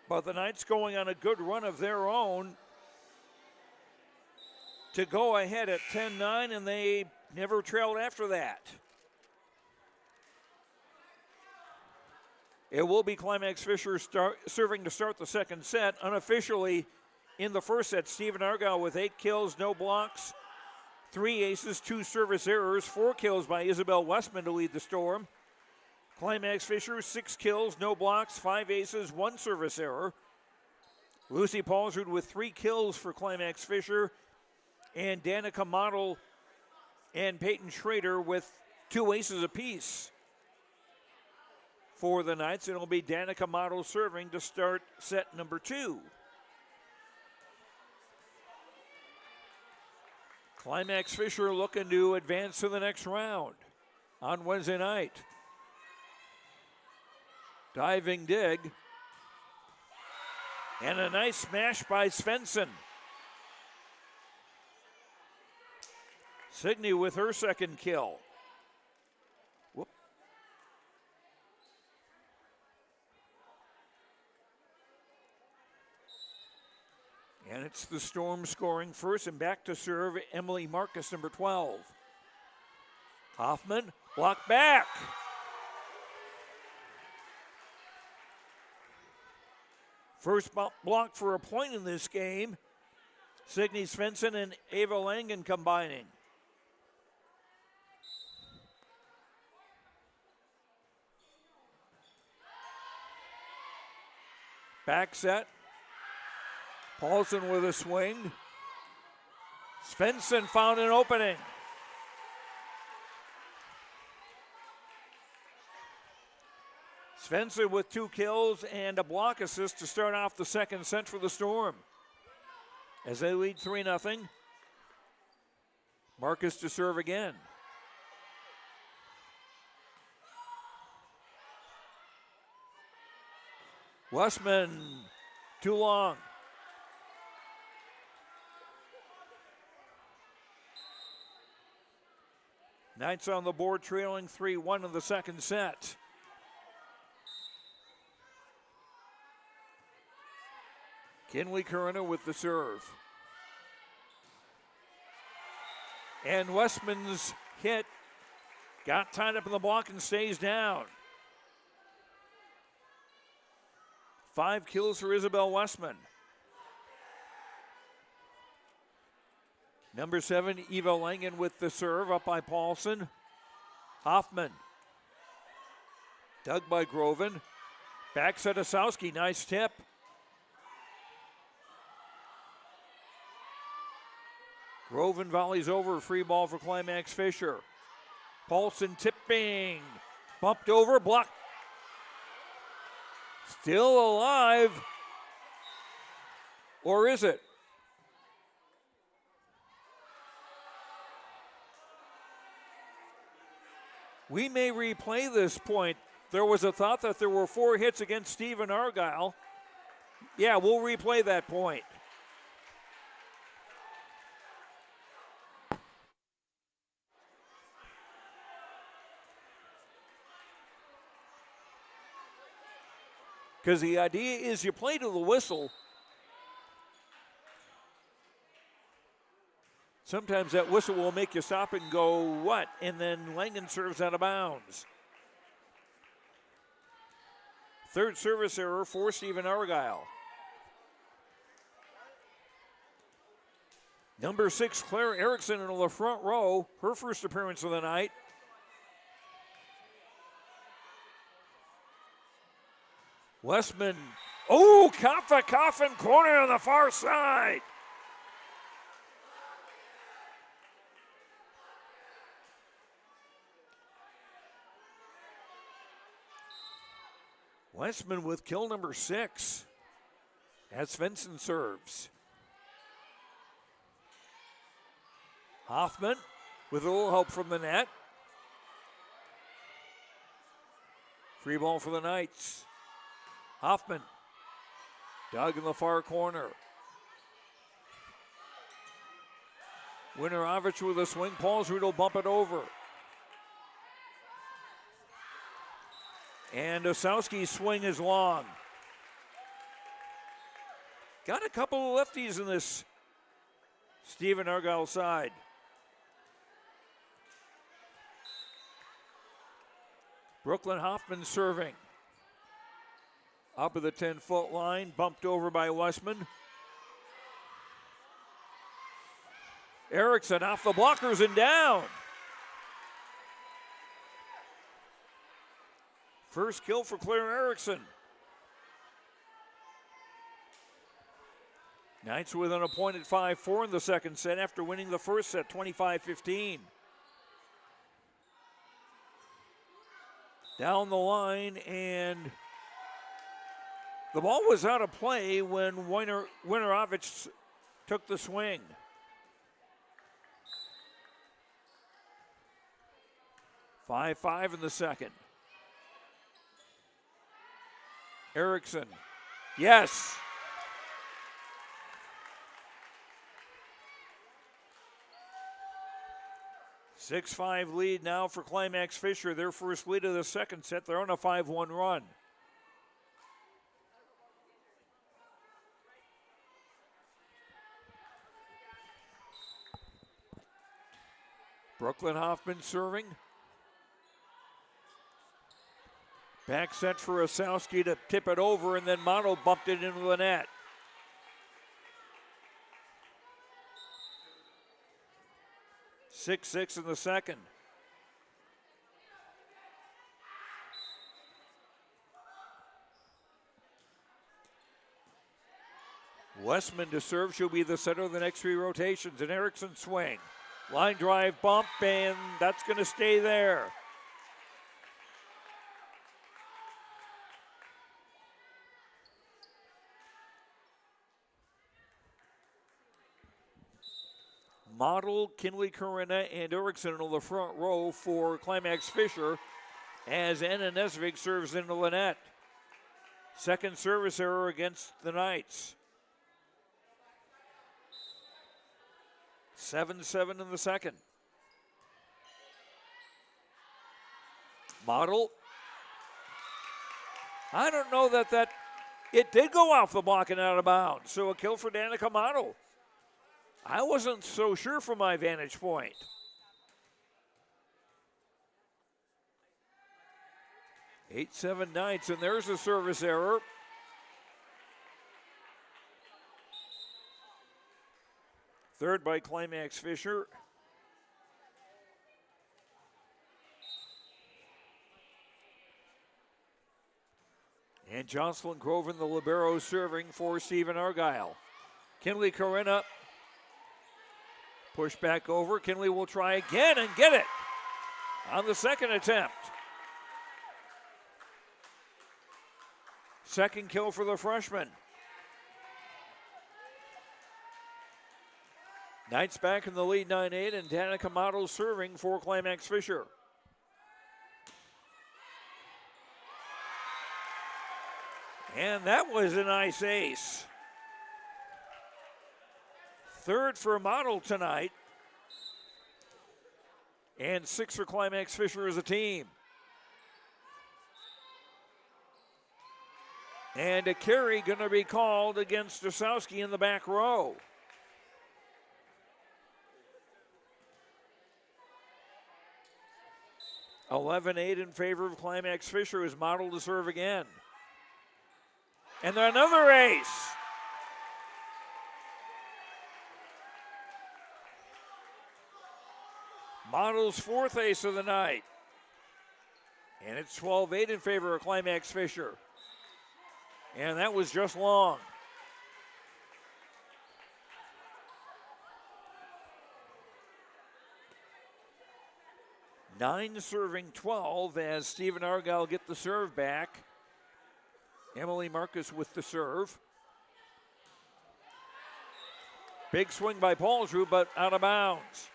But the Knights going on a good run of their own to go ahead at 10-9, and they never trailed after that. It will be Climax-Fisher serving to start the second set. Unofficially, in the first set, Stephen Argyle with 8 kills, no blocks, 3 aces, 2 service errors, 4 kills by Isabel Westman to lead the Storm. Climax-Fisher, 6 kills, no blocks, 5 aces, 1 service error. Lucy Paulsrud with 3 kills for Climax-Fisher, and Danica Model and Peyton Schrader with 2 aces apiece. For the Knights, it'll be Danica Model serving to start set number 2. Climax-Fisher looking to advance to the next round on Wednesday night. Diving dig. And a nice smash by Svensson. Signey with her second kill. Whoop. And it's the Storm scoring first, and back to serve Emily Marcus, number 12. Hoffman, blocked back. First block for a point in this game. Signe Svensson and Ava Langen combining. Back set. Paulson with a swing. Svensson found an opening. Svensson with 2 kills and a block assist to start off the second set for the Storm. As they lead 3-0. Marcus to serve again. Westman, too long. Knights on the board trailing 3-1 in the second set. Kinley Corona with the serve. And Westman's hit got tied up in the block and stays down. 5 kills for Isabel Westman. Number 7, Eva Langen with the serve, up by Paulson. Hoffman. Dug by Groven. Back set Osowski, nice tip. Groven volleys over, free ball for Climax-Fisher. Paulson tipping. Bumped over, blocked. Still alive. Or is it? We may replay this point. There was a thought that there were 4 hits against Stephen Argyle. Yeah, we'll replay that point. Because the idea is you play to the whistle. Sometimes that whistle will make you stop and go, what? And then Langen serves out of bounds. Third service error for Stephen Argyle. Number 6, Claire Erickson in the front row, her first appearance of the night. Westman, caught the coffin corner on the far side. Westman with kill number 6 as Svensson serves. Hoffman with a little help from the net. Free ball for the Knights. Hoffman dug in the far corner. Winorovich with a swing. Paulsrud will bump it over. And Osowski's swing is long. Got a couple of lefties in this Stephen Argyle side. Brooklyn Hoffman serving. Up at the 10-foot line, bumped over by Westman. Erickson off the blockers and down. First kill for Claire Erickson. Knights with an appointed 5-4 in the second set after winning the first set 25-15. Down the line, and the ball was out of play when Winorovich took the swing. Five in the second. Erickson, yes. Six-5 lead now for Climax-Fisher. Their first lead of the second set. They're on a 5-1 run. Brooklyn Hoffman serving. Back set for Osowski to tip it over, and then Mono bumped it into the net. Six in the second. Westman to serve. She'll be the center of the next three rotations. An Erickson swing. Line drive bump, and that's going to stay there. Model, Kinley Corinna, and Erickson in the front row for Climax-Fisher as Anna Nesvig serves into the net. Second service error against the Knights. 7-7 in the second. Model. I don't know that it did go off the block and out of bounds. So a kill for Danica Model. I wasn't so sure from my vantage point. 8-7 Knights, and there's a service error. Third by Climax-Fisher. And Jocelyn Groven, the libero, serving for Stephen Argyle. Kinley Corinna. Push back over. Kinley will try again and get it on the second attempt. Second kill for the freshman. Knights back in the lead 9-8, and Danica Model serving for Climax-Fisher. And that was a nice ace. Third for Model tonight. And 6 for Climax-Fisher as a team. And a carry going to be called against Osowski in the back row. (11-8) in favor of Climax-Fisher as Model to serve again. And another ace. Model's fourth ace of the night. And it's 12-8 in favor of Climax-Fisher. And that was just long. Nine serving 12 as Stephen Argyle get the serve back. Emily Marcus with the serve. Big swing by Paulsrud, but out of bounds.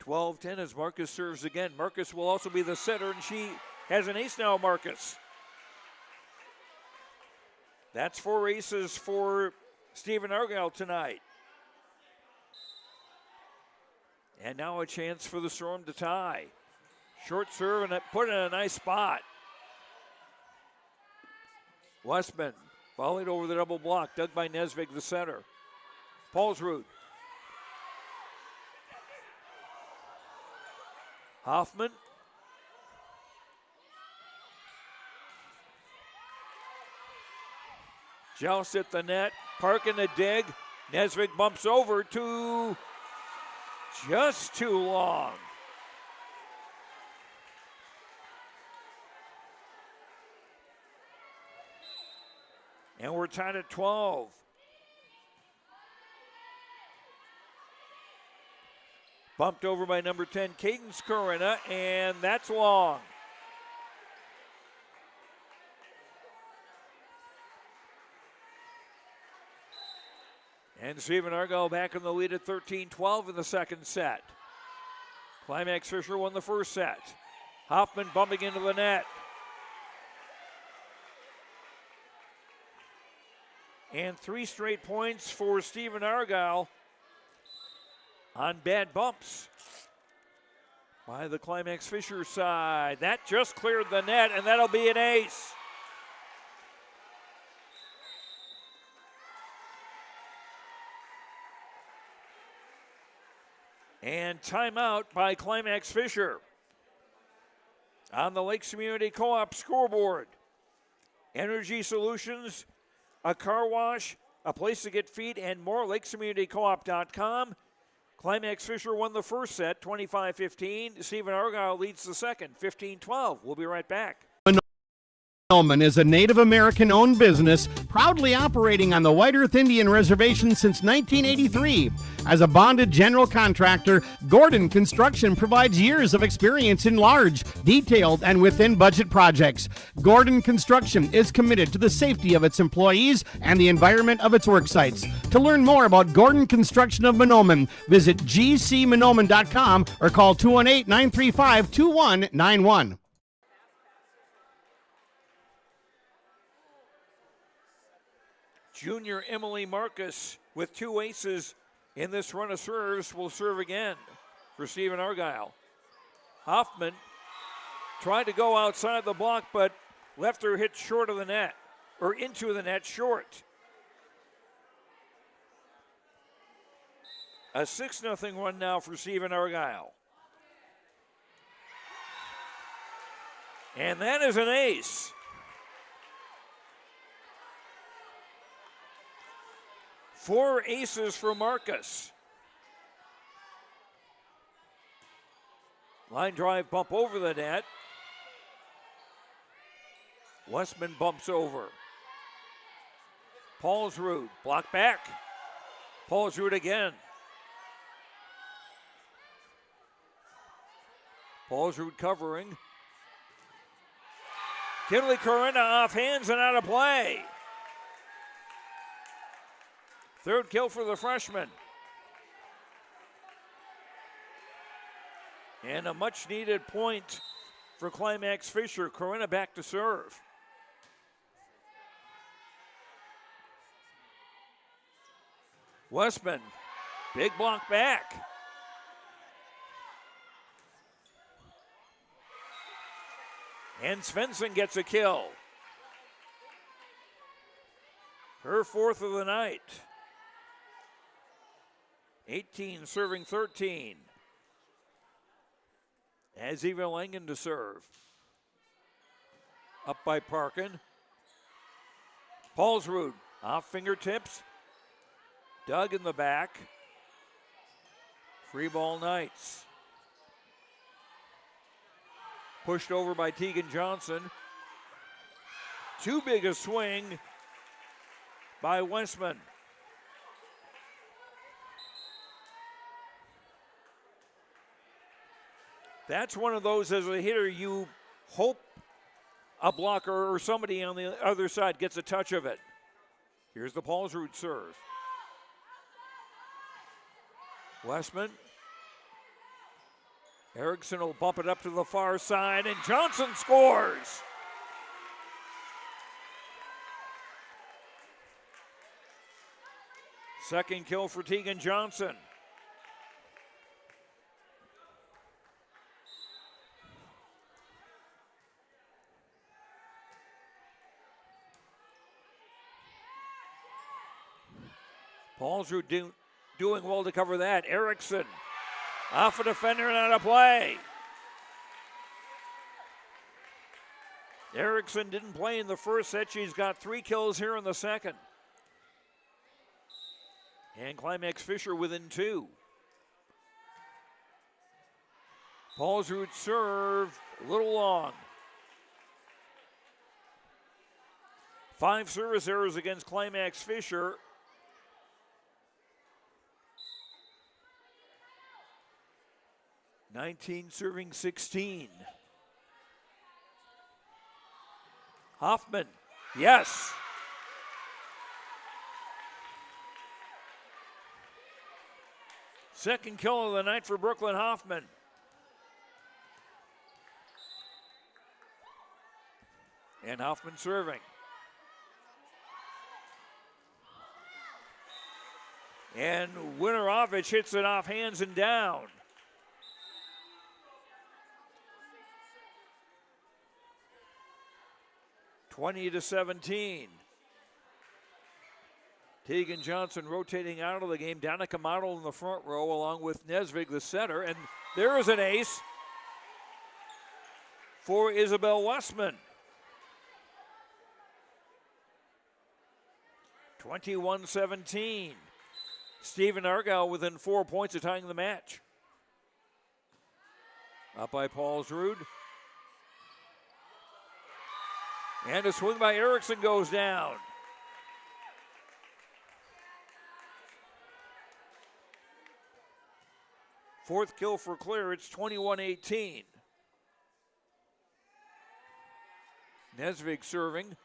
(12-10) as Marcus serves again. Marcus will also be the setter, and she has an ace now, Marcus. That's 4 aces for Stephen Argyle tonight. And now a chance for the Storm to tie. Short serve and it put in a nice spot. Westman volleyed over the double block, dug by Nesvig, the center. Paulsrud. Hoffman. Joust at the net. Park in the dig. Nesvig bumps over to just too long. And we're tied at 12. Bumped over by number 10, Cadence Corina, and that's long. And Stephen Argyle back in the lead at 13-12 in the second set. Climax-Fisher won the first set. Hoffman bumping into the net. And 3 straight points for Stephen Argyle on bad bumps by the Climax-Fisher side. That just cleared the net, and that'll be an ace. And timeout by Climax-Fisher. On the Lakes Community Co-op scoreboard, Energy Solutions, a car wash, a place to get feed, and more. LakesCommunityCoop.com. Climax-Fisher won the first set, 25-15. Stephen Argyle leads the second, 15-12. We'll be right back. Gentleman is a Native American-owned business proudly operating on the White Earth Indian Reservation since 1983. As a bonded general contractor, Gordon Construction provides years of experience in large, detailed, and within-budget projects. Gordon Construction is committed to the safety of its employees and the environment of its work sites. To learn more about Gordon Construction of Mahnomen, visit gcmahnomen.com or call 218-935-2191. Junior Emily Marcus with 2 aces in this run of serves will serve again for Stephen Argyle. Hoffman tried to go outside the block, but left her hit short of the net, or into the net short. A 6-0 run now for Stephen Argyle. And that is an ace. 4 aces for Marcus. Line drive bump over the net. Westman bumps over. Paulsrud, block back. Paulsrud again. Paulsrud covering. Kinley Corina off hands and out of play. Third kill for the freshman. And a much-needed point for Climax-Fisher. Corina back to serve. Westman, big block back. And Svensson gets a kill. Her 4th of the night. 18 serving 13. As Eva Langen to serve. Up by Parkin. Paulsrud Off fingertips. Dug in the back. Free ball Knights. Pushed over by Tegan Johnson. Too big a swing by Westman. That's one of those, as a hitter, you hope a blocker or somebody on the other side gets a touch of it. Here's the Paulsrud serve. Westman. Erickson will bump it up to the far side, and Johnson scores. Second kill for Tegan Johnson. Paulsrud doing well to cover that. Erickson off a defender and out of play. Erickson didn't play in the first set. She's got 3 kills here in the second. And Climax-Fisher within 2. Paulsrud serve, a little long. 5 service errors against Climax-Fisher. (19 serving 16). Hoffman, yes. Second kill of the night for Brooklyn Hoffman. And Hoffman serving. And Winorovich hits it off hands and down. (20-17). Tegan Johnson rotating out of the game. Danica Model in the front row along with Nesvig, the center. And there is an ace for Isabel Westman. 21-17. Stephen Argyle within 4 points of tying the match. Up by Paulsrud. And a swing by Erickson goes down. Fourth kill for Clear. It's 21-18. Nesvig serving.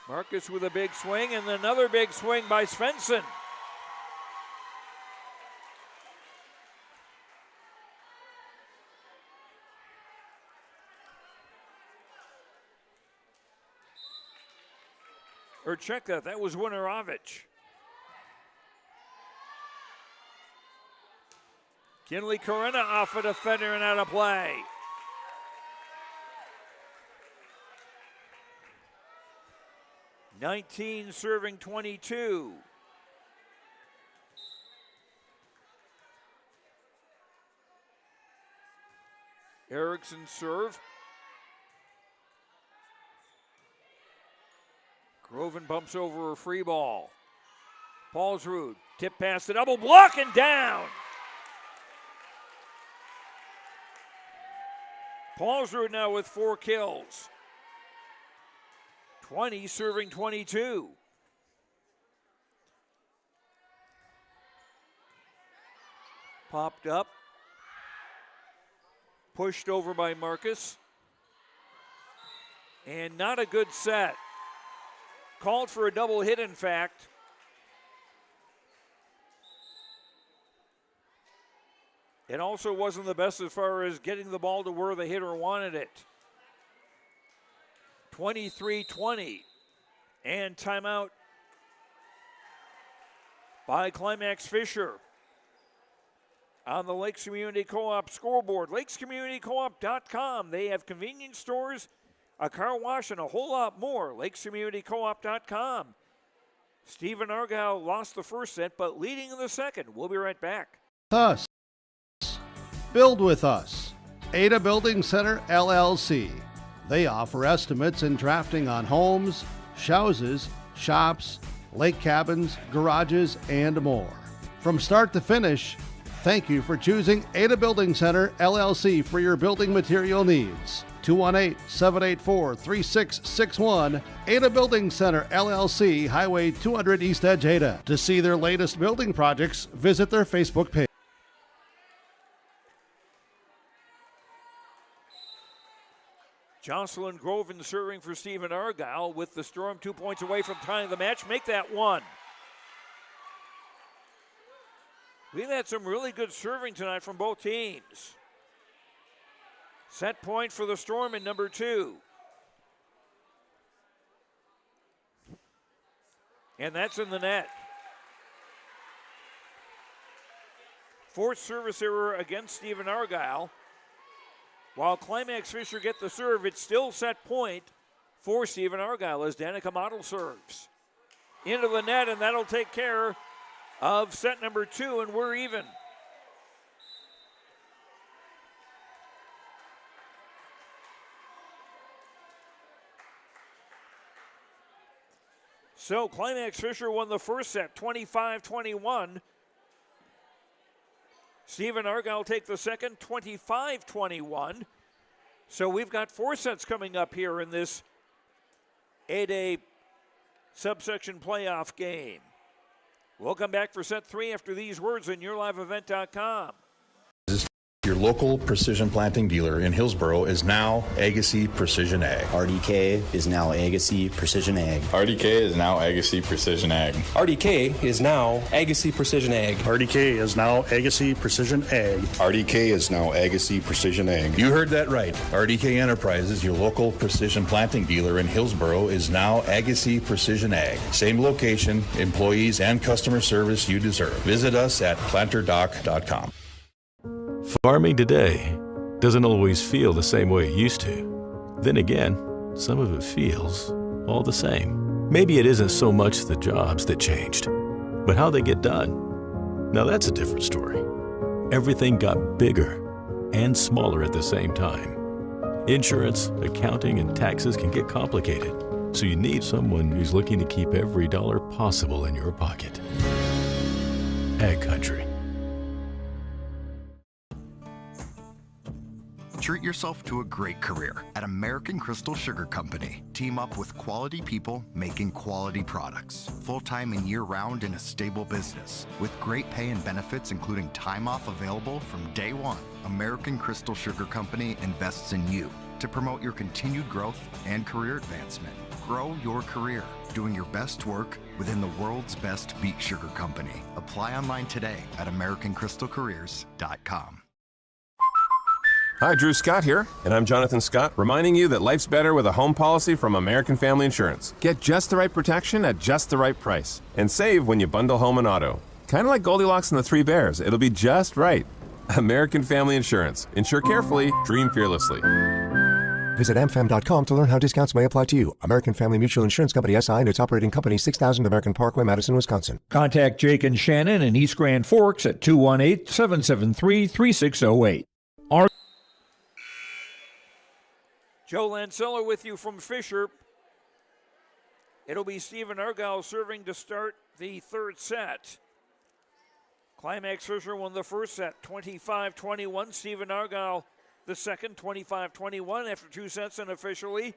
Marcus with a big swing, and another big swing by Svensson. Or check that, that was Winorovich. Kinley Corina off a defender and out of play. (19 serving 22). Erickson serve. Groven bumps over a free ball. Paulsrud, tip pass the double block and down. Paulsrud now with 4 kills. 20 serving 22. Popped up. Pushed over by Marcus. And not a good set. Called for a double hit, in fact. It also wasn't the best as far as getting the ball to where the hitter wanted it. 23-20. And timeout by Climax-Fisher. On the Lakes Community Co-op scoreboard, lakescommunitycoop.com. They have convenience stores, a car wash, and a whole lot more. lakescommunitycoop.com. Stephen Argyle lost the first set, but leading in the second. We'll be right back. Us. Build with us. Ada Building Center, LLC. They offer estimates and drafting on homes, houses, shops, lake cabins, garages, and more. From start to finish, thank you for choosing Ada Building Center, LLC for your building material needs. 218-784-3661, Ada Building Center, LLC, Highway 200 East Edge, Ada. To see their latest building projects, visit their Facebook page. Jocelyn Groven serving for Stephen Argyle with the Storm 2 points away from tying the match. Make that one. We've had some really good serving tonight from both teams. Set point for the Storm in number 2. And that's in the net. Fourth service error against Stephen Argyle. While Climax-Fisher get the serve, it's still set point for Stephen Argyle as Danica Model serves. Into the net, and that'll take care of set number 2, and we're even. So Climax-Fisher won the first set, 25-21. Stephen Argyle take the second, 25-21. So we've got 4 sets coming up here in this 8A subsection playoff game. We'll come back for set 3 after these words on YourLiveEvent.com. Your local precision planting dealer in Hillsboro is now Agassi Precision Ag. RDK is now Agassi Precision Ag. RDK is now Agassi Precision Ag. RDK is now Agassi Precision Ag. RDK is now Agassi Precision Ag. RDK is now Agassi Precision Ag. You heard that right. RDK Enterprises, your local precision planting dealer in Hillsboro, is now Agassi Precision Ag. Same location, employees, and customer service you deserve. Visit us at planterdoc.com. Farming today doesn't always feel the same way it used to. Then again, some of it feels all the same. Maybe it isn't so much the jobs that changed, but how they get done. Now that's a different story. Everything got bigger and smaller at the same time. Insurance, accounting, and taxes can get complicated, so you need someone who's looking to keep every dollar possible in your pocket. Ag Country. Treat yourself to a great career at American Crystal Sugar Company. Team up with quality people making quality products. Full-time and year-round in a stable business. With great pay and benefits including time off available from day one. American Crystal Sugar Company invests in you to promote your continued growth and career advancement. Grow your career, doing your best work within the world's best beet sugar company. Apply online today at AmericanCrystalCareers.com. Hi, Drew Scott here, and I'm Jonathan Scott, reminding you that life's better with a home policy from American Family Insurance. Get just the right protection at just the right price, and save when you bundle home and auto. Kind of like Goldilocks and the Three Bears, it'll be just right. American Family Insurance. Insure carefully, dream fearlessly. Visit amfam.com to learn how discounts may apply to you. American Family Mutual Insurance Company, SI, and its operating company, 6000 American Parkway, Madison, Wisconsin. Contact Jake and Shannon in East Grand Forks at 218-773-3608. Joe Lanceller with you from Fisher. It'll be Stephen Argyle serving to start the third set. Climax-Fisher won the first set, 25-21. Stephen Argyle the second, 25-21 after 2 sets unofficially.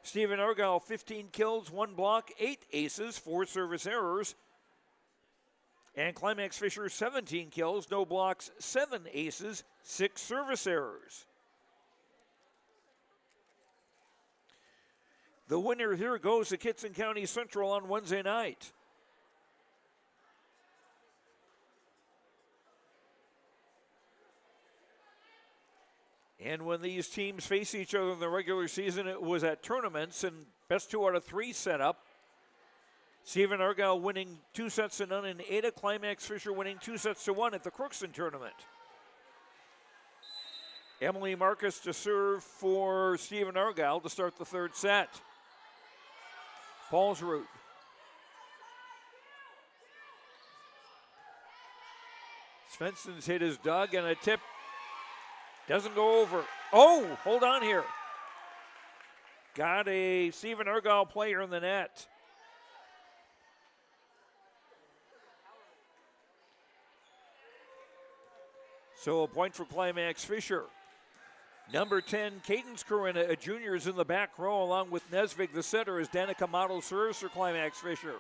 Stephen Argyle, 15 kills, 1 block, 8 aces, 4 service errors. And Climax-Fisher, 17 kills, no blocks, 7 aces, 6 service errors. The winner here goes to Kitson County Central on Wednesday night. And when these teams face each other in the regular season, it was at tournaments and best 2 out of 3 setup. Stephen Argyle winning 2-0 in Ada, Climax-Fisher winning 2-1 at the Crookston tournament. Emily Marcus to serve for Stephen Argyle to start the third set. Paulsrud. Svensson's hit his dug and a tip doesn't go over. Oh, hold on here. got a Stephen Argyle player in the net. So a point for Climax-Fisher. Number 10, Cadence Corinna, a junior, is in the back row along with Nesvig, the center, as Danica Model serves for Climax-Fisher.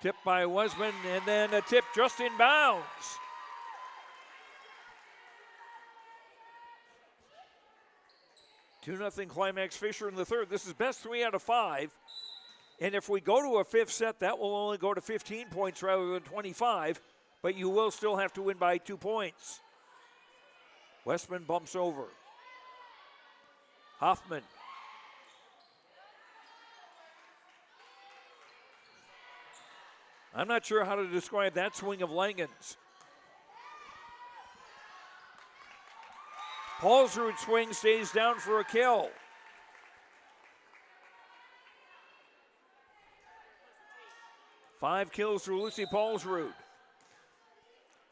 Tip by Wesman, and then a tip just in bounds. Two 2-0 Climax-Fisher in the third. This is best 3 out of 5. And if we go to a fifth set, that will only go to 15 points rather than 25, but you will still have to win by 2 points. Westman bumps over. Hoffman. I'm not sure how to describe that swing of Langen's. Paulsrud's swing stays down for a kill. Five kills for Lucy Paulsrud.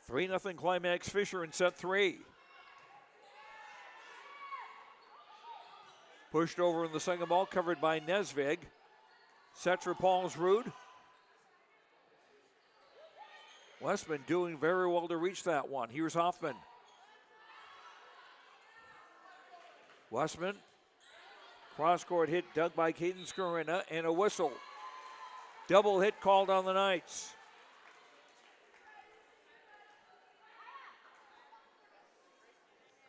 3-0 Climax-Fisher in set 3. Pushed over in the second ball, covered by Nesvig. Set for Paulsrud. Westman doing very well to reach that one. Here's Hoffman. Westman. Cross-court hit dug by Cadence Corinna, and a whistle. Double hit called on the Knights.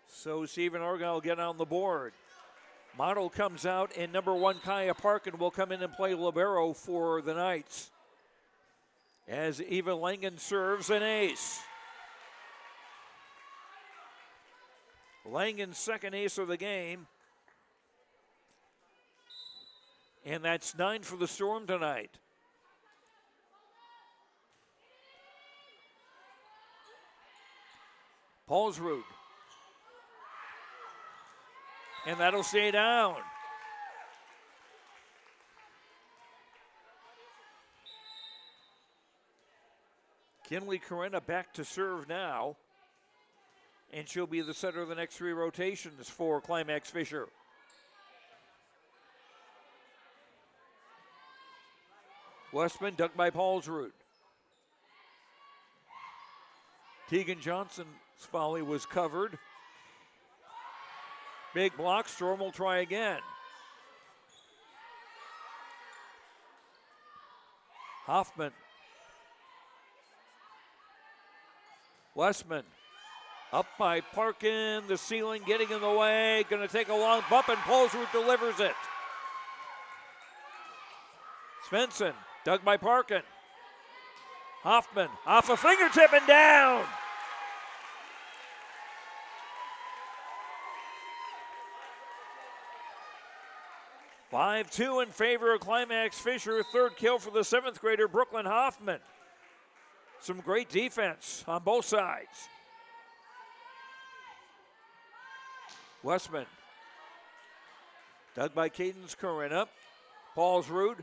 So Stephen Argyle get on the board. Model comes out, and number 1, Kaya Parkin, will come in and play libero for the Knights. As Eva Langen serves an ace. Langen's second ace of the game. And that's 9 for the Storm tonight. Paulsrud. And that'll stay down. Kinley Corinna back to serve now. And she'll be the setter of the next 3 rotations for Climax-Fisher. Westman ducked by Paulsrud. Tegan Johnson's volley was covered. Big block. Storm will try again. Hoffman. Westman. Up by Parkin. The ceiling getting in the way. Going to take a long bump, and Paulsrud delivers it. Svensson. Dug by Parkin. Hoffman. Off a fingertip and down. (5-2) in favor of Climax-Fisher. Third kill for the 7th grader, Brooklyn Hoffman. Some great defense on both sides. Westman. Dug by Cadence Corinna. Paulsrud.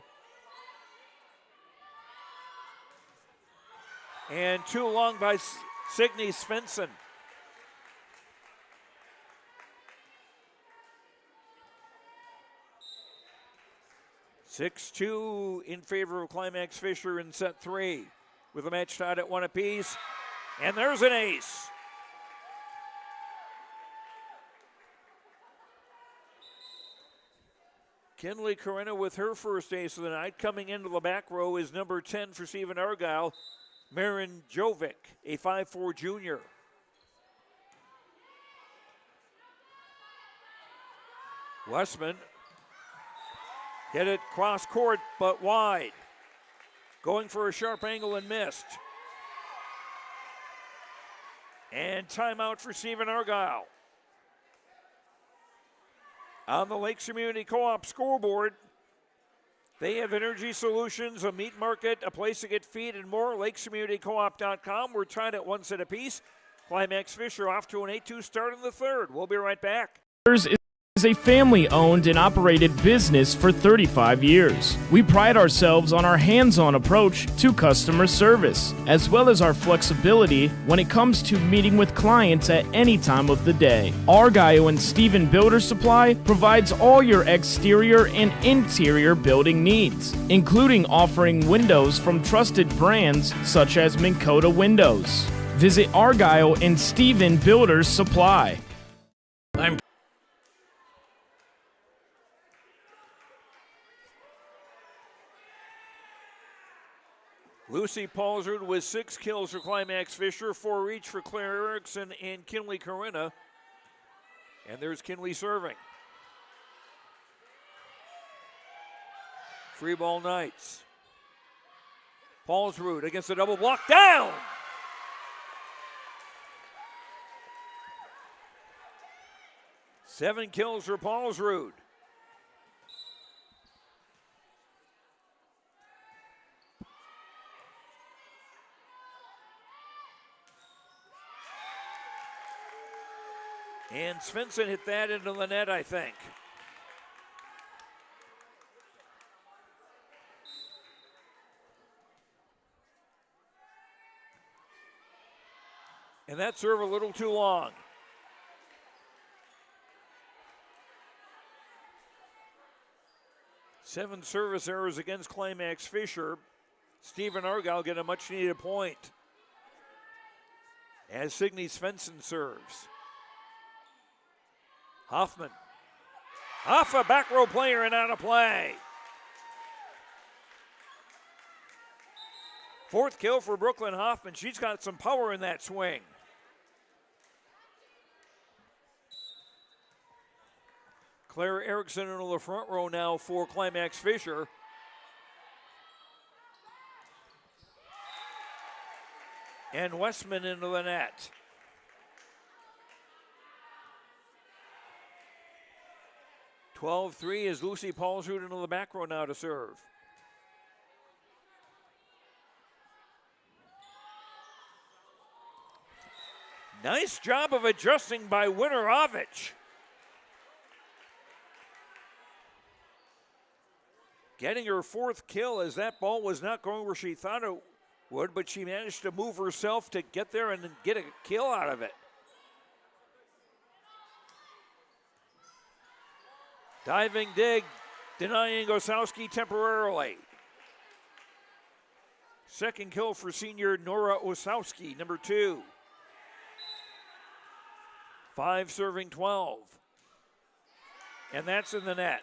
And too long by Signe Svensson. (6-2) in favor of Climax-Fisher in set 3. With the match tied at 1 apiece. And there's an ace. Kinley Corinna with her first ace of the night. Coming into the back row is number 10 for Stephen Argyle, Marin Jovic, a 5'4" junior. Westman hit it cross court, but wide. Going for a sharp angle and missed. And timeout for Stephen Argyle. On the Lakes Community Co-op scoreboard, they have energy solutions, a meat market, a place to get feed, and more. LakesCommunityCoop.com. We're tied at 1 set apiece. Climax-Fisher off to an 8-2 start in the third. We'll be right back. is a family-owned and operated business for 35 years. We pride ourselves on our hands-on approach to customer service, as well as our flexibility when it comes to meeting with clients at any time of the day. Argyle and Stephen Builder Supply provides all your exterior and interior building needs, including offering windows from trusted brands such as Minn Kota Windows. Visit Argyle and Stephen Builder Supply. Lucy Paulsrud with 6 kills for Climax-Fisher, 4 each for Claire Erickson and Kinley Corinna. And there's Kinley serving. Free ball Knights. Paulsrud against the double block, down! Seven kills for Paulsrud. And Svensson hit that into the net, I think. And that serve a little too long. Seven service errors against Climax-Fisher. Stephen Argyle get a much-needed point as Signe Svensson serves. Hoffman. Off a back row player and out of play. Fourth kill for Brooklyn Hoffman. She's got some power in that swing. Claire Erickson into the front row now for Climax-Fisher. And Westman into the net. (12-3) is Lucy Paulsrud into the back row now to serve. Nice job of adjusting by Winorovich. Getting her fourth kill as that ball was not going where she thought it would, but she managed to move herself to get there and get a kill out of it. Diving dig, denying Osowski temporarily. Second kill for senior Nora Osowski, number 2. 5 serving 12. And that's in the net.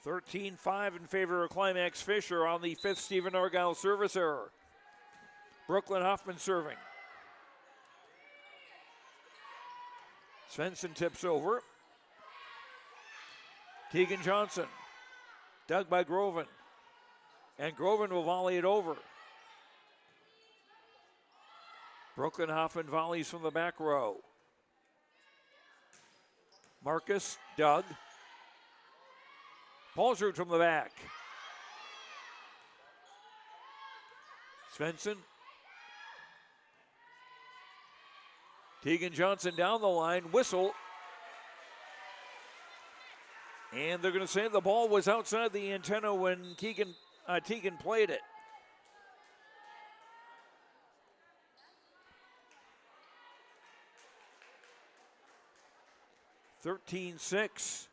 (13-5) in favor of Climax-Fisher on the 5th Stephen Argyle service error. Brooklyn Hoffman serving. Svensson tips over. Tegan Johnson. Dug by Groven. And Groven will volley it over. Brooklyn Hoffman volleys from the back row. Marcus, Doug. Paulsrud from the back. Svensson. Tegan Johnson down the line, whistle. And they're going to say the ball was outside the antenna when Tegan played it. (13-6).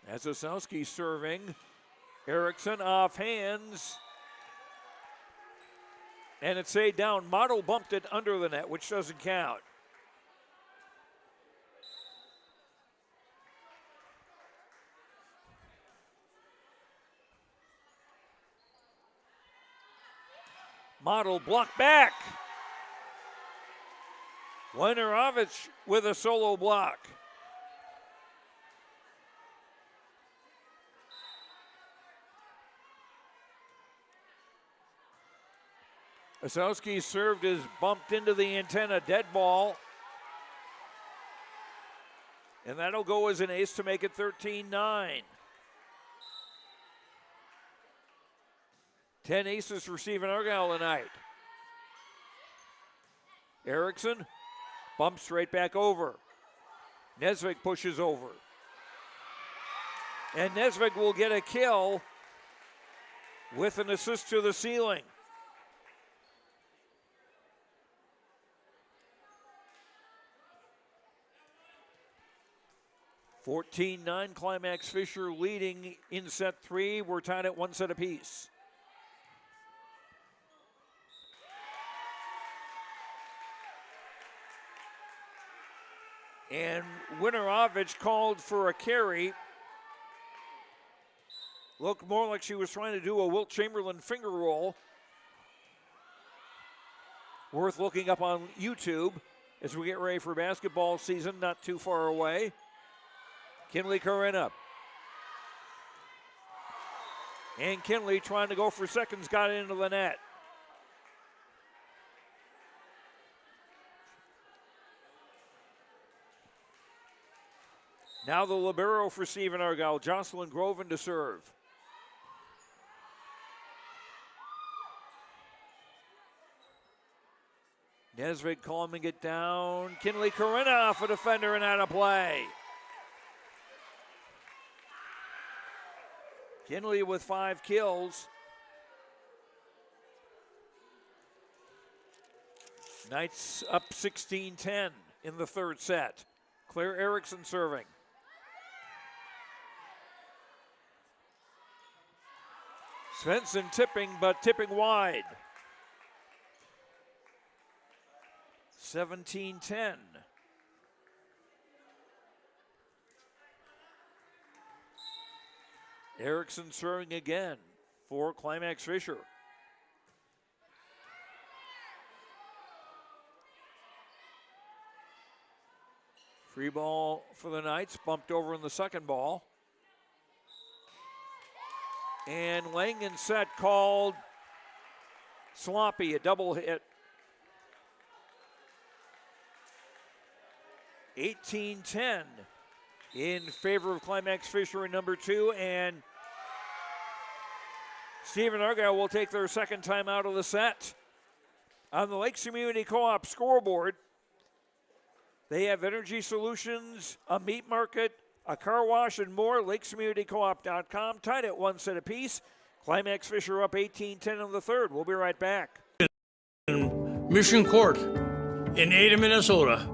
As Osowski serving. Erickson off hands. And it's a down. Motto bumped it under the net, which doesn't count. Motto blocked back. Winorovich with a solo block. Osowski served is bumped into the antenna, dead ball. And that'll go as an ace to make it 13-9. 10 aces for Stephen Argyle tonight. Erickson bumps straight back over. Nesvik pushes over. And Nesvik will get a kill with an assist to the ceiling. (14-9) Climax-Fisher leading in set 3. We're tied at 1 set apiece. And Winorovich called for a carry. Looked more like she was trying to do a Wilt Chamberlain finger roll. Worth looking up on YouTube as we get ready for basketball season, not too far away. Kinley Corinna. And Kinley trying to go for seconds, got into the net. Now the libero for Stephen Argyle, Jocelyn Groven to serve. Nesvik calming it down. Kinley Corinna off a defender and out of play. Kinley with 5 kills. Knights up 16-10 in the third set. Claire Erickson serving. Svensson tipping, but tipping wide. 17-10. Erickson serving again for Climax-Fisher. Free ball for the Knights, bumped over in the second ball. And Langen set called sloppy, a double hit. 18-10 in favor of Climax-Fisher in number 2, and Stephen Argyle will take their second time out of the set. On the Lakes Community Co-op scoreboard, they have energy solutions, a meat market, a car wash, and more. LakesCommunityCoop.com, tied at 1 set apiece. Climax-Fisher up 18-10 in the third. We'll be right back. Mission Court in Ada, Minnesota.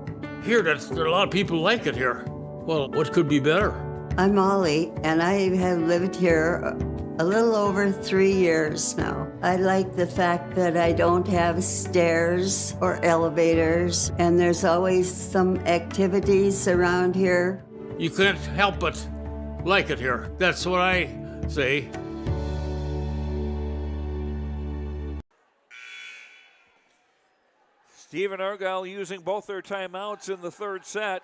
Here, that a lot of people like it here. Well, what could be better? I'm Molly, and I have lived here a little over 3 years now. I like the fact that I don't have stairs or elevators, and there's always some activities around here. You can't help but like it here. That's what I say. Stephen Argyle using both their timeouts in the third set.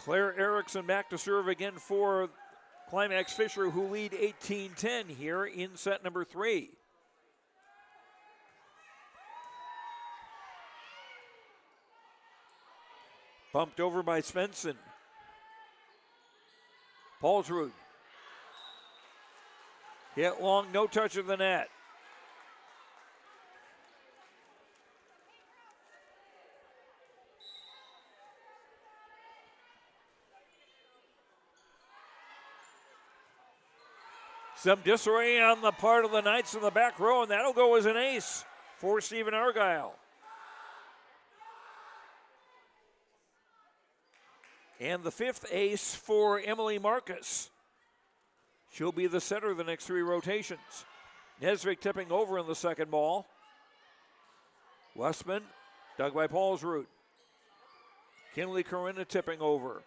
Claire Erickson back to serve again for Climax-Fisher, who lead 18-10 here in set number 3. Bumped over by Svensson. Paulsrud. Hit long, no touch of the net. Some disarray on the part of the Knights in the back row, and that'll go as an ace for Stephen Argyle. And the 5th ace for Emily Marcus. She'll be the center of the next 3 rotations. Nesvik tipping over in the second ball. Westman, dug by Paulsrud. Kinley Corinna tipping over.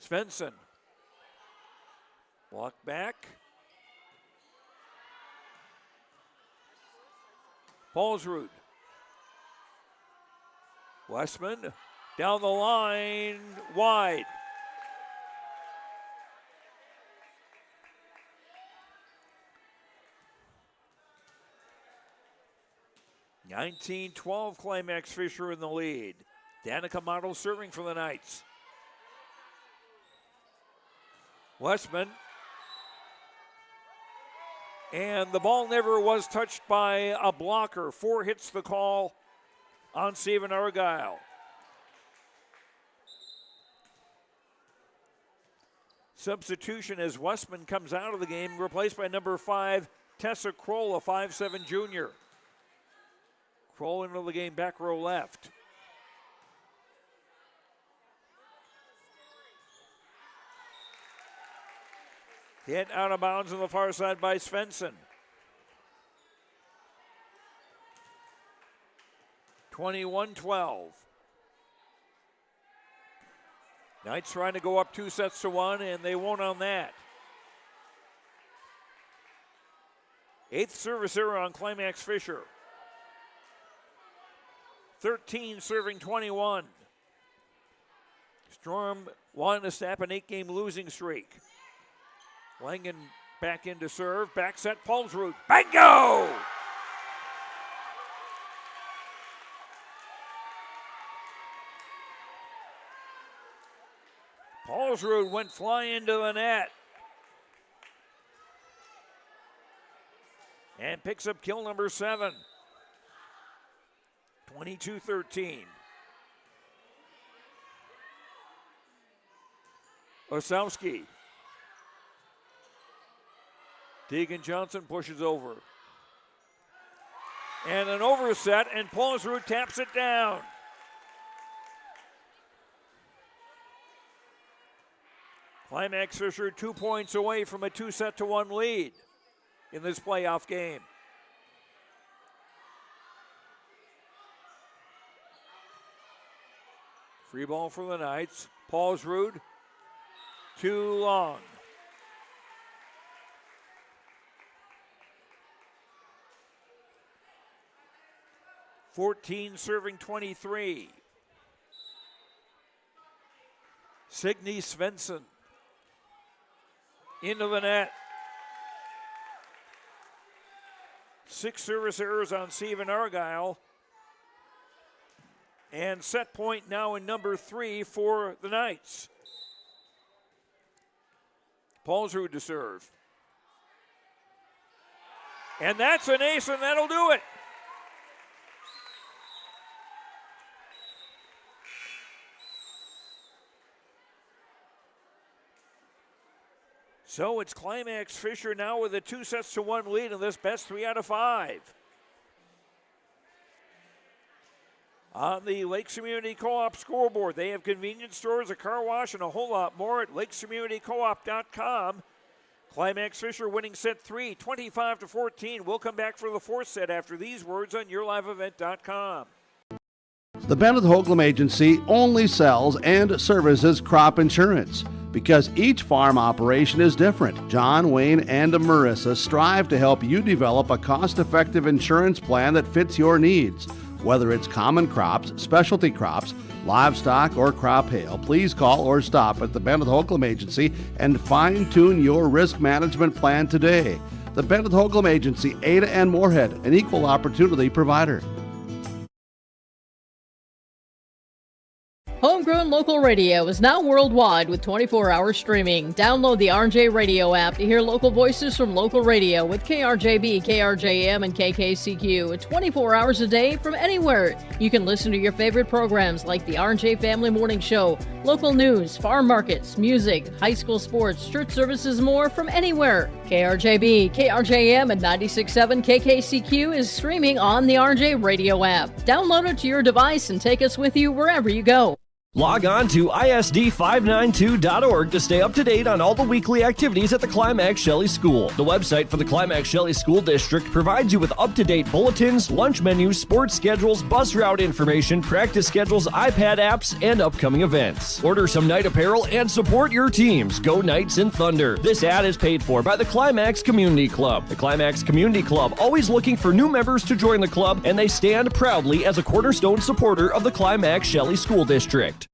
Svensson. Block back. Paulsrud. Westman down the line, wide. (19-12) Climax-Fisher in the lead. Danica Model serving for the Knights. Westman And the ball never was touched by a blocker. 4 hits the call on Stephen Argyle. Substitution as Westman comes out of the game, replaced by number 5, Tessa Kroll, a 5'7" junior. Kroll into the game, back row left. Hit out of bounds on the far side by Svensson. 21-12. Knights trying to go up 2-1, and they won't on that. 8th service error on Climax-Fisher. 13 serving 21. Storm wanting to snap an 8-game losing streak. Langen back in to serve. Back set, Paulsrud. Bingo! Paulsrud went flying into the net. And picks up kill number 7. 22-13. Osowski. Tegan Johnson pushes over. And an overset, and Paulsrud taps it down. Climax-Fisher 2 points away from a 2-1 lead in this playoff game. Free ball for the Knights. Paulsrud, too long. (14 serving 23). Signe Svensson into the net. 6 service errors on Stephen Argyle. And set point now in number 3 for the Knights. Paulsrud to serve. And that's an ace, and that'll do it. So it's Climax-Fisher now with a 2-1 lead in this best 3 out of 5. On the Lakes Community Co-op scoreboard, they have convenience stores, a car wash, and a whole lot more at lakescommunitycoop.com. Climax-Fisher winning set 3, 25-14. We'll come back for the 4th set after these words on yourliveevent.com. The Bennett Holcomb Agency only sells and services crop insurance. Because each farm operation is different, John, Wayne, and Marissa strive to help you develop a cost-effective insurance plan that fits your needs. Whether it's common crops, specialty crops, livestock, or crop hail, please call or stop at the Bennett Holcomb Agency and fine-tune your risk management plan today. The Bennett Holcomb Agency, Ada and Moorhead, an equal opportunity provider. Homegrown local radio is now worldwide with 24-hour streaming. Download the RJ Radio app to hear local voices from local radio with KRJB, KRJM, and KKCQ. 24 hours a day from anywhere. You can listen to your favorite programs like the RJ Family Morning Show, local news, farm markets, music, high school sports, church services, more from anywhere. KRJB, KRJM, and 96.7 KKCQ is streaming on the RJ Radio app. Download it to your device and take us with you wherever you go. Log on to isd592.org to stay up to date on all the weekly activities at the Climax Shelley School. The website for the Climax Shelley School District provides you with up-to-date bulletins, lunch menus, sports schedules, bus route information, practice schedules, iPad apps, and upcoming events. Order some Knight apparel and support your teams. Go Knights and Thunder. This ad is paid for by the Climax Community Club. The Climax Community Club, always looking for new members to join the club, and they stand proudly as a cornerstone supporter of the Climax Shelley School District.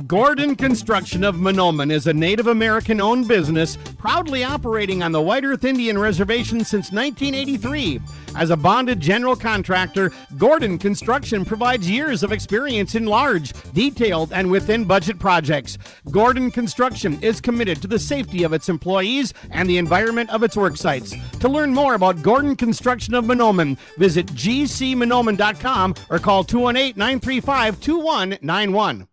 Gordon Construction of Monoman is a Native American-owned business proudly operating on the White Earth Indian Reservation since 1983. As a bonded general contractor, Gordon Construction provides years of experience in large, detailed, and within-budget projects. Gordon Construction is committed to the safety of its employees and the environment of its work sites. To learn more about Gordon Construction of Monoman, visit gcmonoman.com or call 218-935-2191.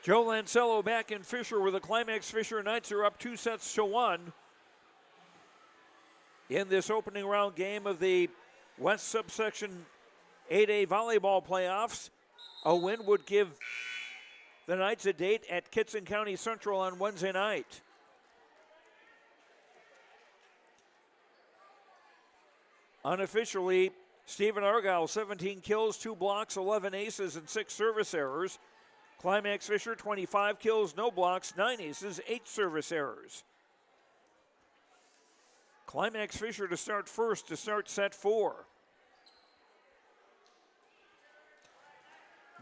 Joe Lancello back in Fisher, where the Climax-Fisher Knights are up 2-1 in this opening round game of the West Subsection 8A Volleyball Playoffs. A win would give the Knights a date at Kitson County Central on Wednesday night. Unofficially, Stephen Argyle, 17 kills, 2 blocks, 11 aces, and 6 service errors. Climax-Fisher, 25 kills, no blocks, 9 aces, 8 service errors. Climax-Fisher to start first, to start set 4.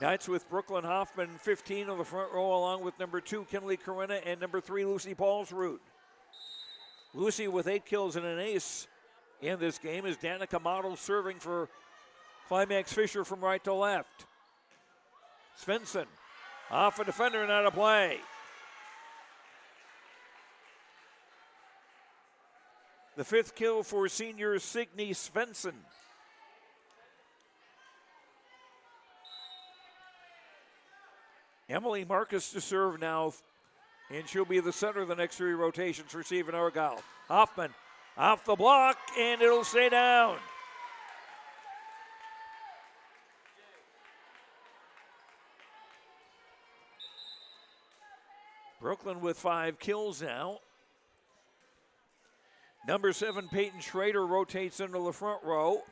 Knights with Brooklyn Hoffman, 15 on the front row, along with number 2, Kinley Corinna, and number 3, Lucy Paulsrud. Lucy with 8 kills and an ace in this game is Danica Model serving for Climax-Fisher from right to left. Svensson off a defender and out of play. The 5th kill for senior Signe Svensson. Emily Marcus to serve now, and she'll be the center of the next 3 rotations for Stephen Argyle. Hoffman off the block, and it'll stay down. Brooklyn with 5 kills now. Number 7, Peyton Schrader, rotates into the front row.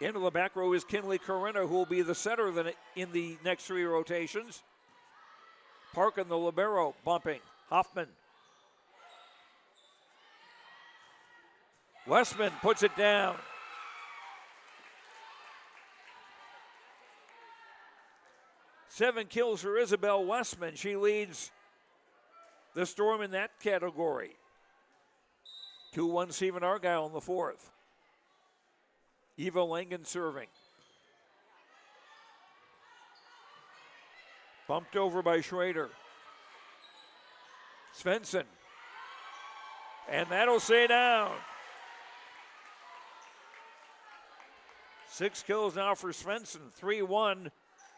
Into the back row is Kinley Corinna, who will be the center in the next 3 rotations. Parkin, the libero, bumping. Hoffman. Westman puts it down. Seven kills for Isabel Westman. She leads the Storm in that category. 2-1 Stephen Argyle in the 4th. Eva Langen serving. Bumped over by Schrader. Svensson. And that'll stay down. 6 kills now for Svensson. 3-1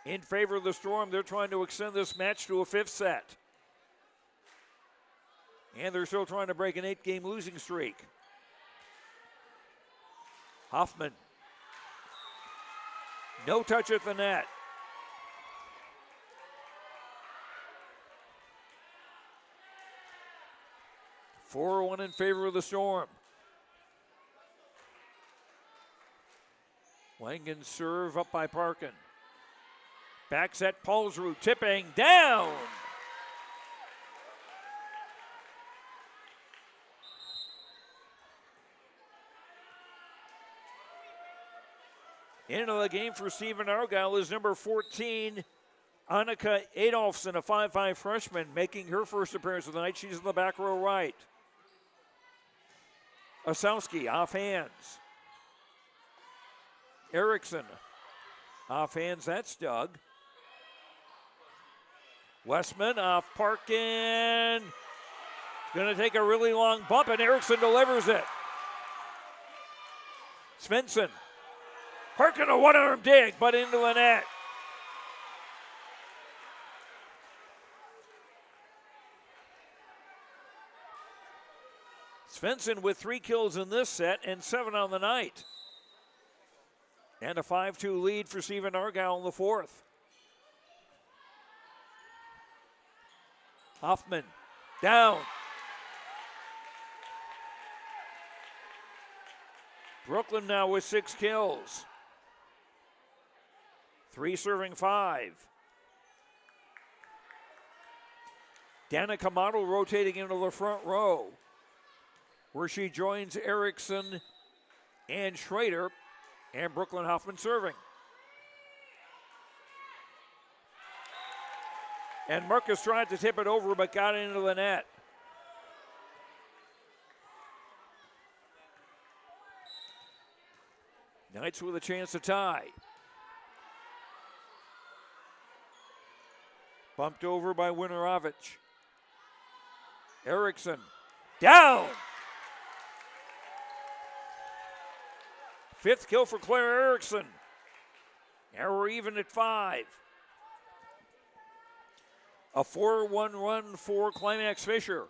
in favor of the Storm. They're trying to extend this match to a 5th set. And they're still trying to break an 8-game losing streak. Hoffman. No touch at the net. Four-1 in favor of the Storm. Langen serve up by Parkin. Back set, Paulsrud tipping down. Into the game for Stephen Argyle is number 14, Annika Adolfsson, a 5'5 freshman, making her first appearance of the night. She's in the back row right. Osowski off hands. Erickson off hands, that's Doug. Westman off Parkin. Going to take a really long bump, and Erickson delivers it. Svensson. Parkin a one-arm dig, but into the net. Svensson with 3 kills in this set and 7 on the night. And a 5-2 lead for Stephen Argyle in the 4th. Hoffman down. Brooklyn now with 6 kills. 3 serving 5. Danica Model rotating into the front row, where she joins Erickson and Schrader, and Brooklyn Hoffman serving. And Marcus tried to tip it over but got into the net. Knights with a chance to tie. Bumped over by Winorovich. Erickson down. 5th kill for Claire Erickson. Now we're even at 5. A 4-1 run for Climax-Fisher.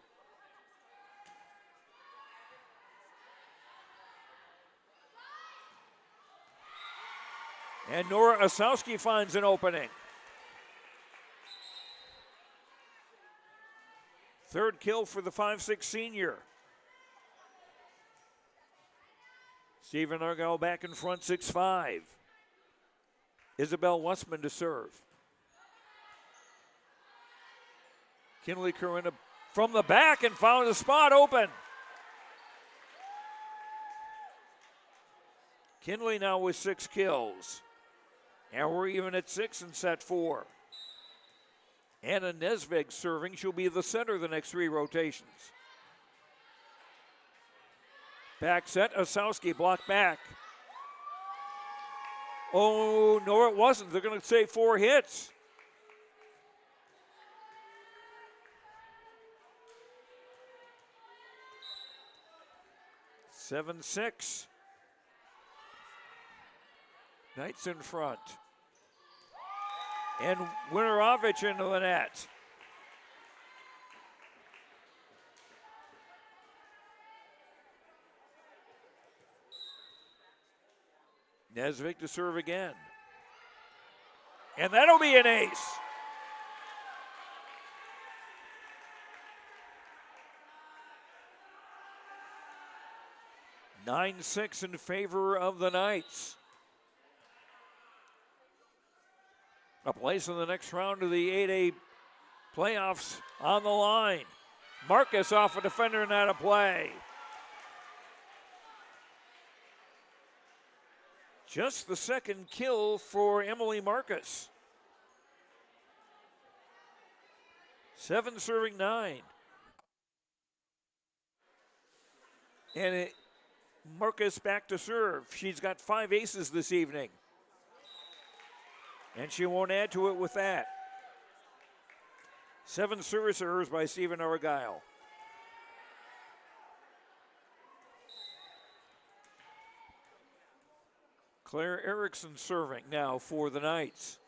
And Nora Osowski finds an opening. 3rd kill for the 5'6" senior. Stephen Argyle back in front, 6-5. Isabel Westman to serve. Kinley Corinna from the back and found a spot open. Kinley now with 6 kills. And we're even at 6 in set 4. Anna Nesvig serving. She'll be the center the next 3 rotations. Back set, Osowski blocked back. Oh, no, it wasn't. They're going to say 4 hits. Seven, 6. Knights in front. And Winorovich into the net. Nesvig to serve again. And that'll be an ace. Nine, 6 in favor of the Knights. A place in the next round of the 8A playoffs on the line. Marcus off a defender and out of play. Just the 2nd kill for Emily Marcus. 7 serving 9. And Marcus back to serve. She's got 5 aces this evening. And she won't add to it with that. 7 service errors by Stephen Argyle. Claire Erickson serving now for the Knights.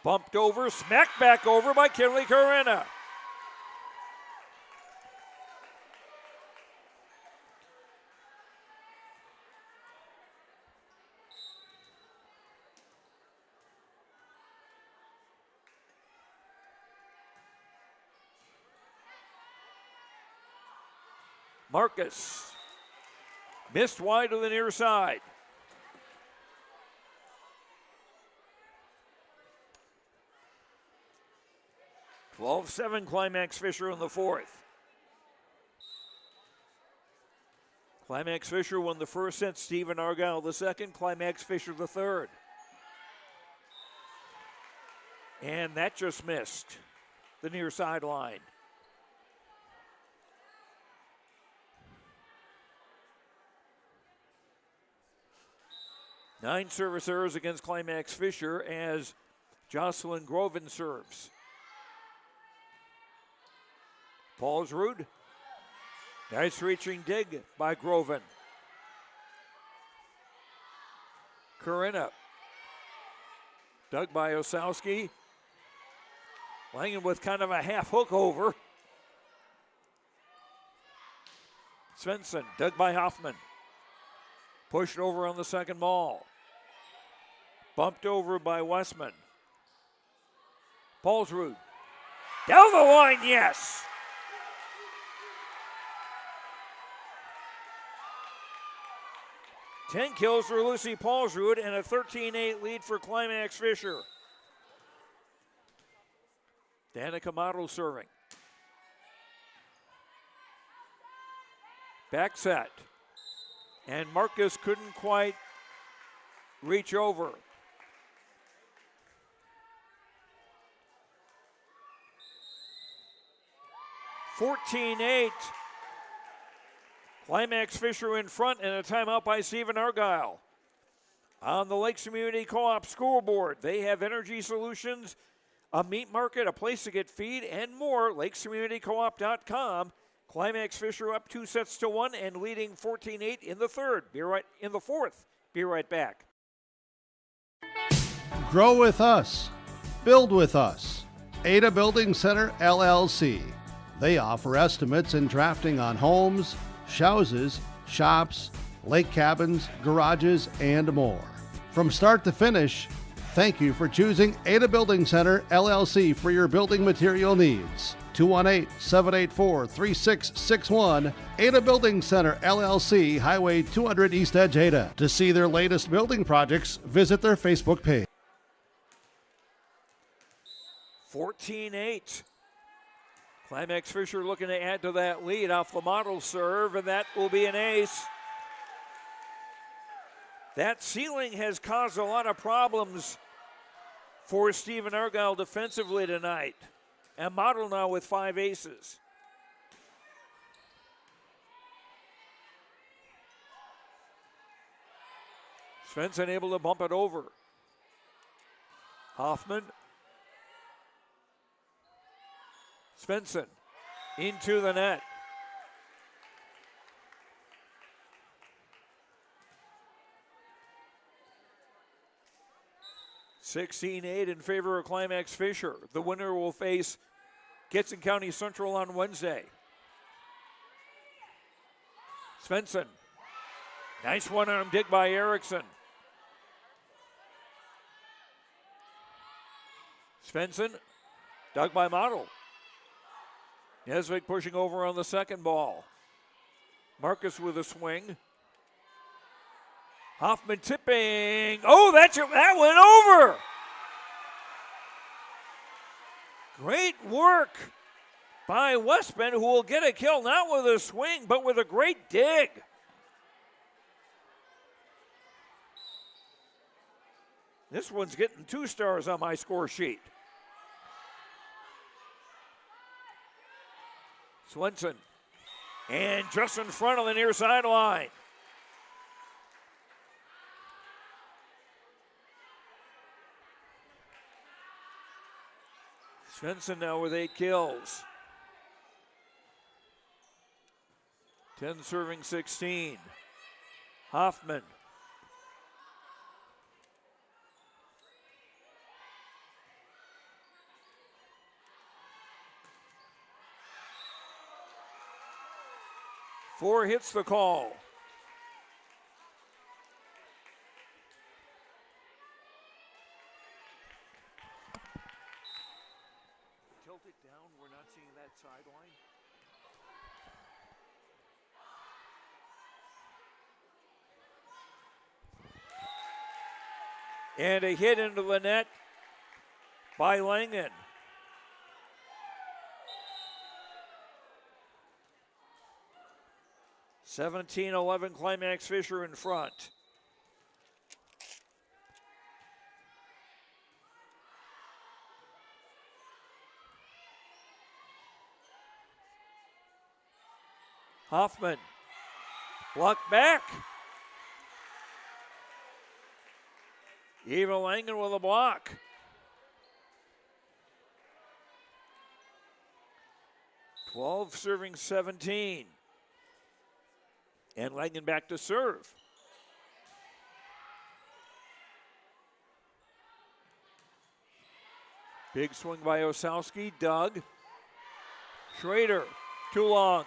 Bumped over, smacked back over by Kinley Corinna. Marcus missed wide to the near side. (12-7) Climax-Fisher in the 4th. Climax-Fisher won the first set. Stephen Argyle the second. Climax-Fisher the third. And that just missed the near sideline. Nine service errors against Climax-Fisher as Jocelyn Groven serves. Paulsrud. Nice reaching dig by Groven. Corinna. Dug by Osowski. Langen with kind of a half hook over. Svensson. Dug by Hoffman. Pushed over on the second ball. Bumped over by Westman. Paulsrud. Down the line, yes. Ten kills for Lucy Paulsrud and a 13-8 lead for Climax-Fisher. Danica Model serving. Back set. And Marcus couldn't quite reach over. 14-8. Climax-Fisher in front and a timeout by Stephen Argyle. On the Lakes Community Co-op scoreboard, they have energy solutions, a meat market, a place to get feed, and more. LakesCommunityCoop.com. Climax-Fisher up 2-1 and leading 14-8 in the fourth. Be right back. Grow with us. Build with us. Ada Building Center, LLC. They offer estimates and drafting on homes, houses, shops, lake cabins, garages, and more. From start to finish, thank you for choosing Ada Building Center, LLC for your building material needs. 218-784-3661, Ada Building Center, LLC, Highway 200 East Edge, Ada. To see their latest building projects, visit their Facebook page. 14-8. Climax-Fisher looking to add to that lead off the model serve, and that will be an ace. That ceiling has caused a lot of problems for Stephen Argyle defensively tonight. And model now with 5 aces. Svensson able to bump it over. Hoffman. Svensson into the net. (16-8) in favor of Climax-Fisher. The winner will face Gibson County Central on Wednesday. Svensson. Nice one-arm dig by Erickson. Svensson dug by Model. Nesvik pushing over on the second ball. Marcus with a swing. Hoffman tipping. Oh, that went over. Great work by Westman, who will get a kill, not with a swing, but with a great dig. This one's getting 2 stars on my score sheet. Swenson. And just in front of the near sideline. Svensson now with 8 kills. 10 serving 16. Hoffman. Four hits the call. Tilt it down. We're not seeing that sideline. And a hit into the net by Langen. (17-11) Climax-Fisher in front. Hoffman. Blocked back. Eva Langen with a block. (12 serving 17). And Langen back to serve. Big swing by Osowski. Doug. Schrader. Too long.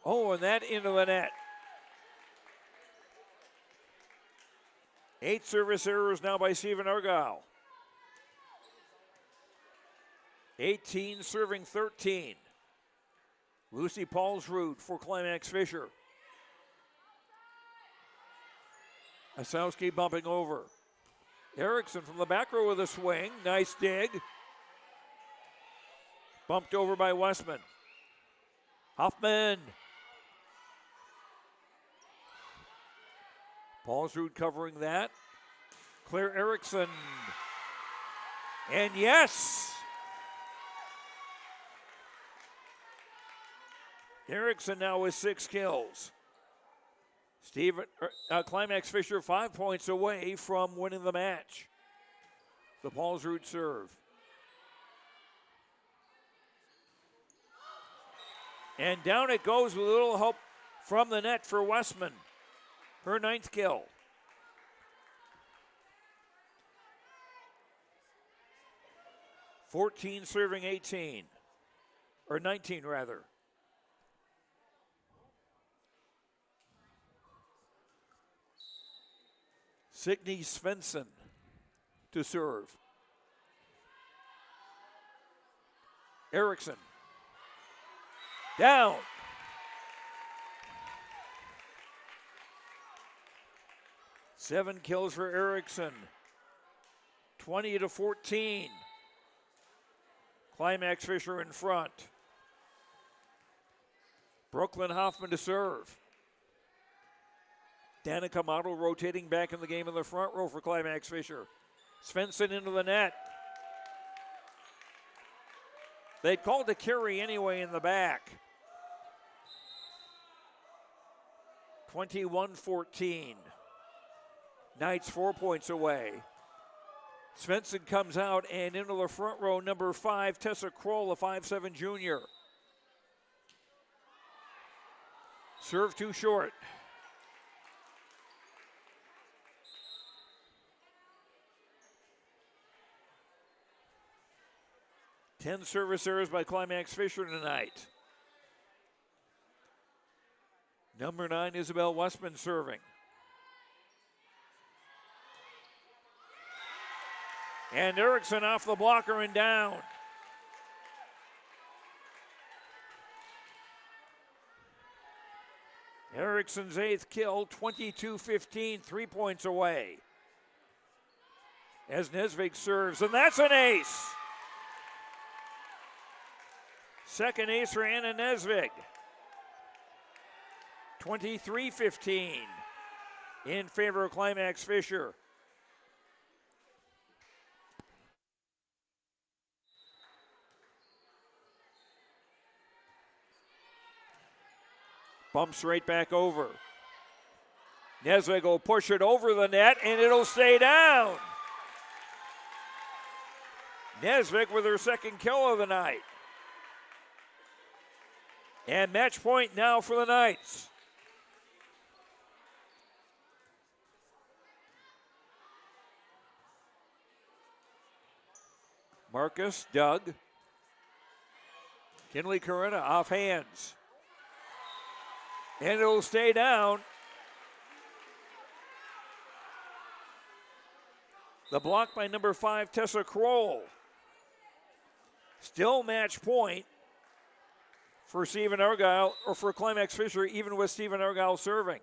Oh, and that into the net. 8 service errors now by Stephen Argyle. 18 serving 13. Lucy Paulsrud for Climax-Fisher. Asowski bumping over. Erickson from the back row with a swing. Nice dig. Bumped over by Westman. Hoffman. Paulsrud covering that. Claire Erickson. And yes! Erickson now with 6 kills. Climax-Fisher 5 points away from winning the match. The Paulsrud serve. And down it goes with a little help from the net for Westman. Her 9th kill. (14 serving 18). Or 19 rather. Signe Svensson to serve. Erickson. Down. Seven kills for Erickson. 20-14. Climax-Fisher in front. Brooklyn Hoffman to serve. Danica Model rotating back in the game in the front row for Climax-Fisher. Svensson into the net. They called a carry anyway in the back. 21-14. Knights 4 points away. Svensson comes out and into the front row, number 5, Tessa Kroll, a 5'7" junior. Serve too short. Ten service errors by Climax-Fisher tonight. Number 9, Isabel Westman serving. And Erickson off the blocker and down. Erickson's 8th kill, 22-15, 3 points away. As Nesvig serves, and that's an ace. Second ace for Anna Nesvig. 23-15 in favor of Climax-Fisher. Bumps right back over. Nesvig will push it over the net, and it'll stay down. Nesvig with her 2nd kill of the night. And match point now for the Knights. Marcus, Doug. Kinley Coretta off hands. And it'll stay down. The block by number 5, Tessa Kroll. Still match point for Stephen Argyle, or for Climax-Fisher, even with Stephen Argyle serving.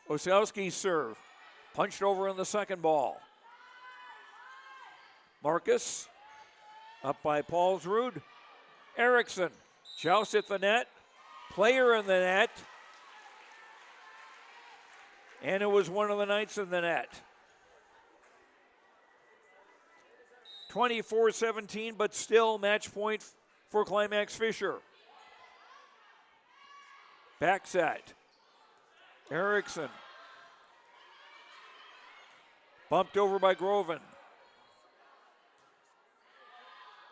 Osowski's serve. Punched over in the second ball. Marcus. Up by Paulsrud. Erickson. Joust at the net. Player in the net. And it was one of the Knights in the net. 24-17, but still match point for Climax-Fisher. Back set. Erickson. Bumped over by Groven.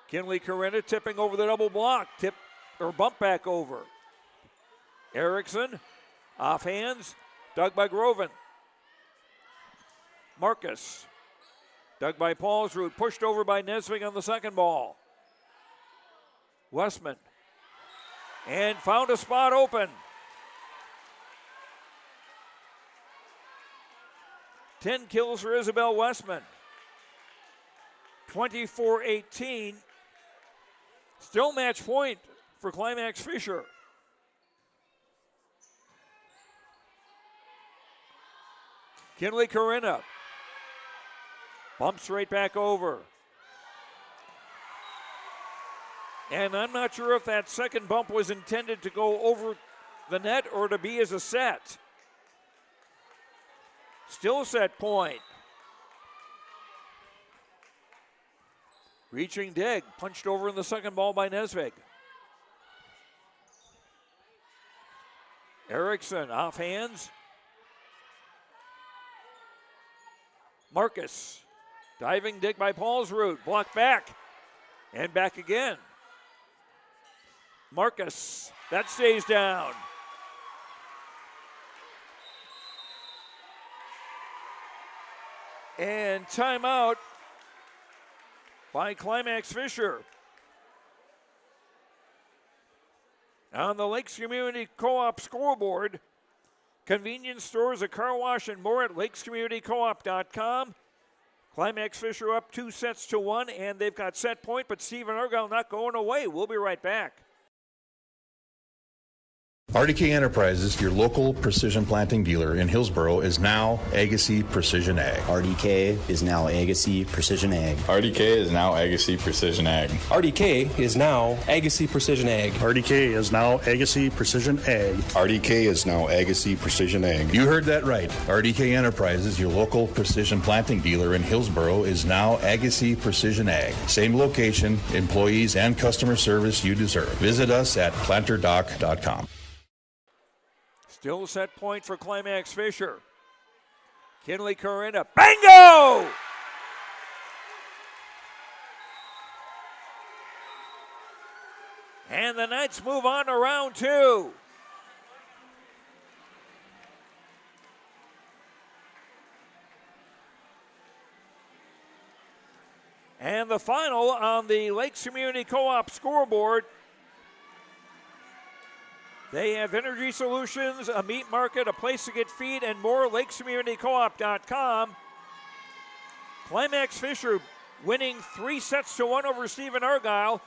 Kinley Coretta tipping over the double block. Tip or bump back over. Erickson. Off hands. Dug by Groven. Marcus. Dug by Paulsrud. Pushed over by Nesvig on the second ball. Westman. And found a spot open. 10 kills for Isabel Westman. 24-18. Still match point for Climax-Fisher. Kinley Coretta. Bumps right back over. And I'm not sure if that second bump was intended to go over the net or to be as a set. Still set point. Reaching dig, punched over in the second ball by Nesvig. Erickson off hands. Marcus, diving dig by Paulsrud, blocked back, and back again. Marcus, that stays down. And timeout by Climax-Fisher. On the Lakes Community Co-op scoreboard, convenience stores, a car wash, and more at lakescommunitycoop.com. Climax-Fisher up 2-1, and they've got set point, but Stephen Argyle not going away. We'll be right back. RDK Enterprises, your local precision planting dealer in Hillsboro, is now Agassi Precision Ag. RDK is now Agassi Precision Ag. RDK is now Agassi Precision Ag. RDK is now Agassi Precision Ag. RDK is now Agassi Precision Ag. RDK is now Agassi Precision Ag. You heard that right. RDK Enterprises, your local precision planting dealer in Hillsboro, is now Agassi Precision Ag. Same location, employees, and customer service you deserve. Visit us at planterdoc.com. Still set point for Climax-Fisher. Kinley Corinna, bingo! And the Knights move on to round two. And the final on the Lakes Community Co-op scoreboard. They have energy solutions, a meat market, a place to get feed, and more. LakesCommunityCoop.com. Climax-Fisher winning 3-1 over Stephen Argyle.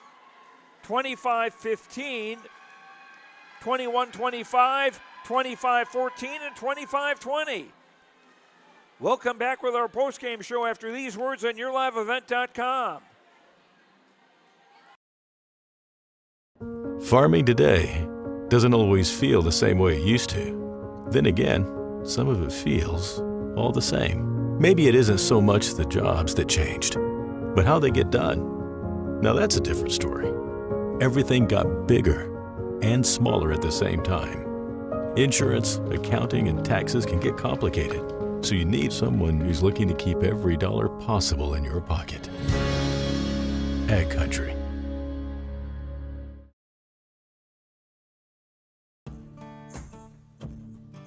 25-15, 21-25, 25-14, and 25-20. We'll come back with our postgame show after these words on YourLiveEvent.com. Farming today doesn't always feel the same way it used to. Then again, some of it feels all the same. Maybe it isn't so much the jobs that changed, but how they get done. Now that's a different story. Everything got bigger and smaller at the same time. Insurance, accounting, and taxes can get complicated, so you need someone who's looking to keep every dollar possible in your pocket. Ag Country.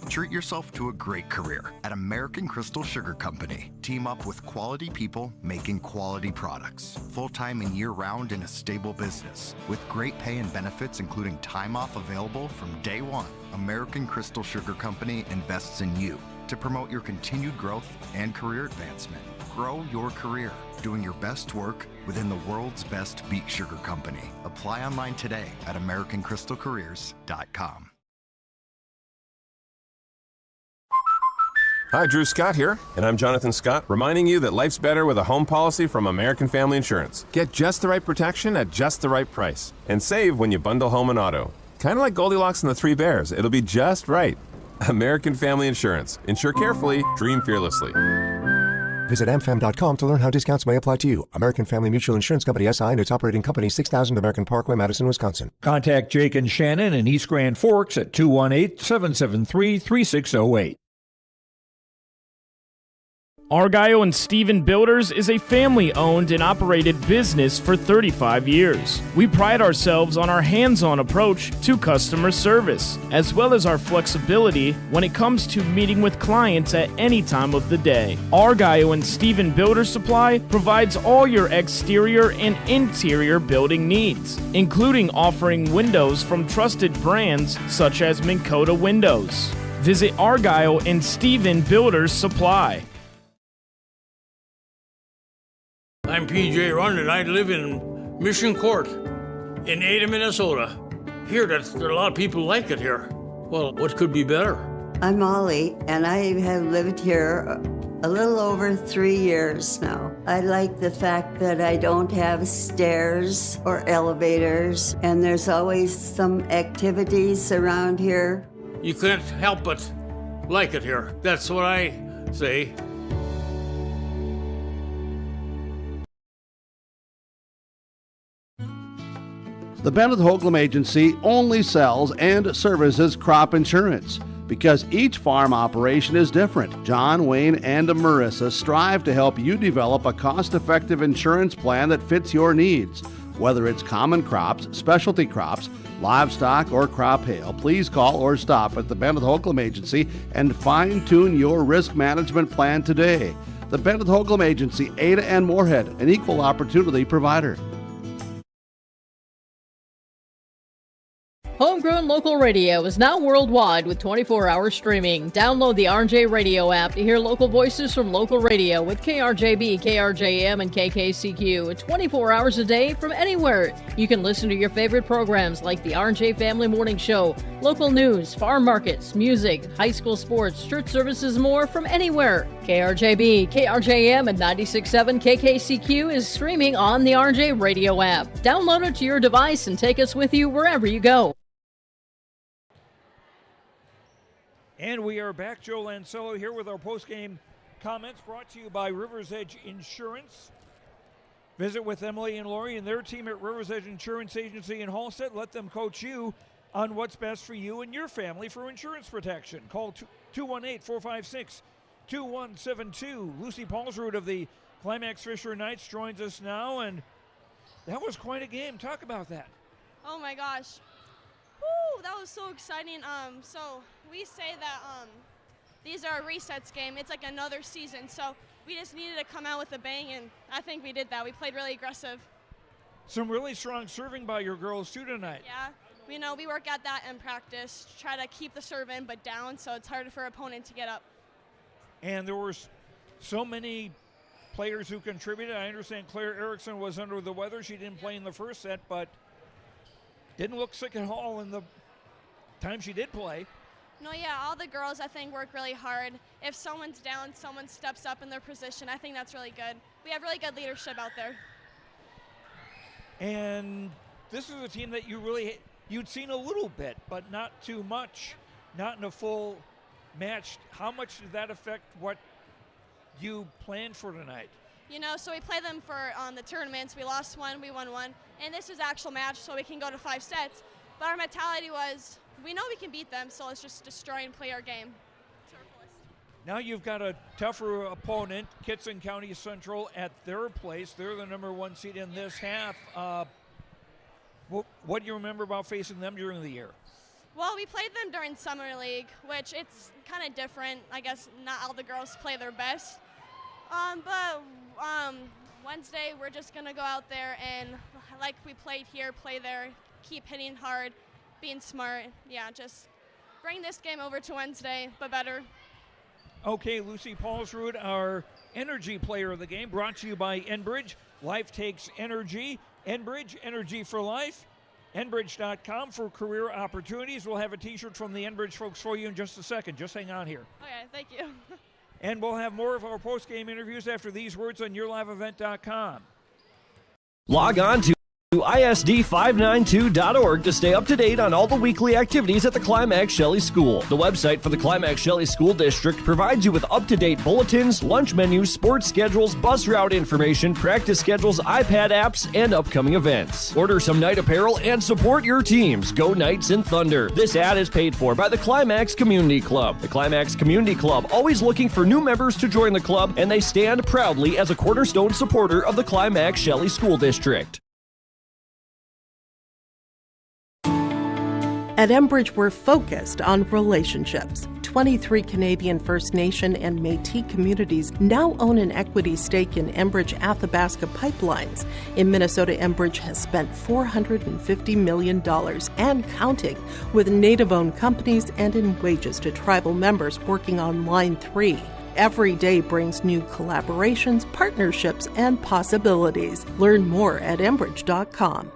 Treat yourself to a great career at American Crystal Sugar Company. Team up with quality people making quality products. Full-time and year-round in a stable business. With great pay and benefits including time off available from day one. American Crystal Sugar Company invests in you to promote your continued growth and career advancement. Grow your career doing your best work within the world's best beet sugar company. Apply online today at AmericanCrystalCareers.com. Hi, Drew Scott here, and I'm Jonathan Scott, reminding you that life's better with a home policy from American Family Insurance. Get just the right protection at just the right price, and save when you bundle home and auto. Kind of like Goldilocks and the Three Bears, it'll be just right. American Family Insurance. Insure carefully, dream fearlessly. Visit amfam.com to learn how discounts may apply to you. American Family Mutual Insurance Company, SI, and its operating company, 6000 American Parkway, Madison, Wisconsin. Contact Jake and Shannon in East Grand Forks at 218-773-3608. Argyle and Stephen Builders is a family-owned and operated business for 35 years. We pride ourselves on our hands-on approach to customer service, as well as our flexibility when it comes to meeting with clients at any time of the day. Argyle and Stephen Builders Supply provides all your exterior and interior building needs, including offering windows from trusted brands such as Minn Kota Windows. Visit Argyle and Stephen Builders Supply. I'm PJ Rund, and I live in Mission Court in Ada, Minnesota. Here, a lot of people like it here. Well, what could be better? I'm Molly, and I have lived here a little over 3 years now. I like the fact that I don't have stairs or elevators, and there's always some activities around here. You can't help but like it here. That's what I say. The Bennett Hoagland Agency only sells and services crop insurance. Because each farm operation is different, John, Wayne, and Marissa strive to help you develop a cost-effective insurance plan that fits your needs. Whether it's common crops, specialty crops, livestock, or crop hail, please call or stop at the Bennett Hoagland Agency and fine-tune your risk management plan today. The Bennett Hoagland Agency, Ada and Moorhead, an equal opportunity provider. Homegrown local radio is now worldwide with 24-hour streaming. Download the RJ Radio app to hear local voices from local radio with KRJB, KRJM, and KKCQ 24 hours a day from anywhere. You can listen to your favorite programs like the RJ Family Morning Show, local news, farm markets, music, high school sports, church services, more from anywhere. KRJB, KRJM, and 96.7 KKCQ is streaming on the RJ Radio app. Download it to your device and take us with you wherever you go. And we are back. Joe Lancello here with our post-game comments brought to you by Rivers Edge Insurance. Visit with Emily and Lori and their team at Rivers Edge Insurance Agency in Halstead. Let them coach you on what's best for you and your family for insurance protection. Call 218-456-2172. Lucy Paulsrud of the Climax-Fisher Knights joins us now, and that was quite a game. Talk about that. Oh my gosh. Woo, that was so exciting. So we say that these are a resets game. It's like another season. So we just needed to come out with a bang, and I think we did that. We played really aggressive. Some really strong serving by your girls too tonight. Yeah, we work at that in practice. Try to keep the serve in but down, so it's harder for an opponent to get up. And there were so many players who contributed. I understand Claire Erickson was under the weather. She didn't play in the first set, but didn't look sick at all in the time she did play. No, yeah, all the girls, I think, work really hard. If someone's down, someone steps up in their position. I think that's really good. We have really good leadership out there. And this is a team that you'd seen a little bit, but not too much, not in a full match. How much did that affect what you planned for tonight? So we play them for the tournaments. We lost one, we won one, and this is actual match, so we can go to 5 sets. But our mentality was, we know we can beat them, so let's just destroy and play our game. Now you've got a tougher opponent, Kitson County Central, at their place. They're the number 1 seed in this half. What do you remember about facing them during the year? Well, we played them during Summer League, which it's kind of different. I guess not all the girls play their best. But Wednesday, we're just going to go out there and, like we played here, play there, keep hitting hard, being smart. Yeah, just bring this game over to Wednesday, but better. Okay, Lucy Paulsrud, our energy player of the game, brought to you by Enbridge. Life takes energy. Enbridge, energy for life. Enbridge.com for career opportunities. We'll have a T-shirt from the Enbridge folks for you in just a second. Just hang on here. Okay, thank you. And we'll have more of our post-game interviews after these words on yourliveevent.com. Log on to ISD592.org to stay up to date on all the weekly activities at the Climax-Shelley School. The website for the Climax-Shelley School District provides you with up-to-date bulletins, lunch menus, sports schedules, bus route information, practice schedules, iPad apps, and upcoming events. Order some night apparel and support your teams. Go Knights and Thunder. This ad is paid for by the Climax Community Club. The Climax Community Club, always looking for new members to join the club, and they stand proudly as a cornerstone supporter of the Climax-Shelley School District. At Enbridge, we're focused on relationships. 23 Canadian First Nation and Métis communities now own an equity stake in Enbridge Athabasca Pipelines. In Minnesota, Enbridge has spent $450 million and counting with Native-owned companies and in wages to tribal members working on Line 3. Every day brings new collaborations, partnerships, and possibilities. Learn more at Enbridge.com.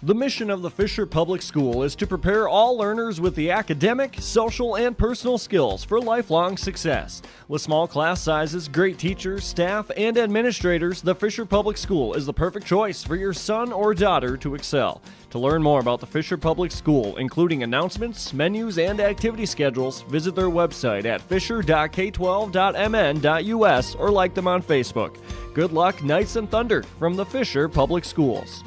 The mission of the Fisher Public School is to prepare all learners with the academic, social, and personal skills for lifelong success. With small class sizes, great teachers, staff, and administrators, the Fisher Public School is the perfect choice for your son or daughter to excel. To learn more about the Fisher Public School, including announcements, menus, and activity schedules, visit their website at fisher.k12.mn.us or like them on Facebook. Good luck, Knights and Thunder, from the Fisher Public Schools.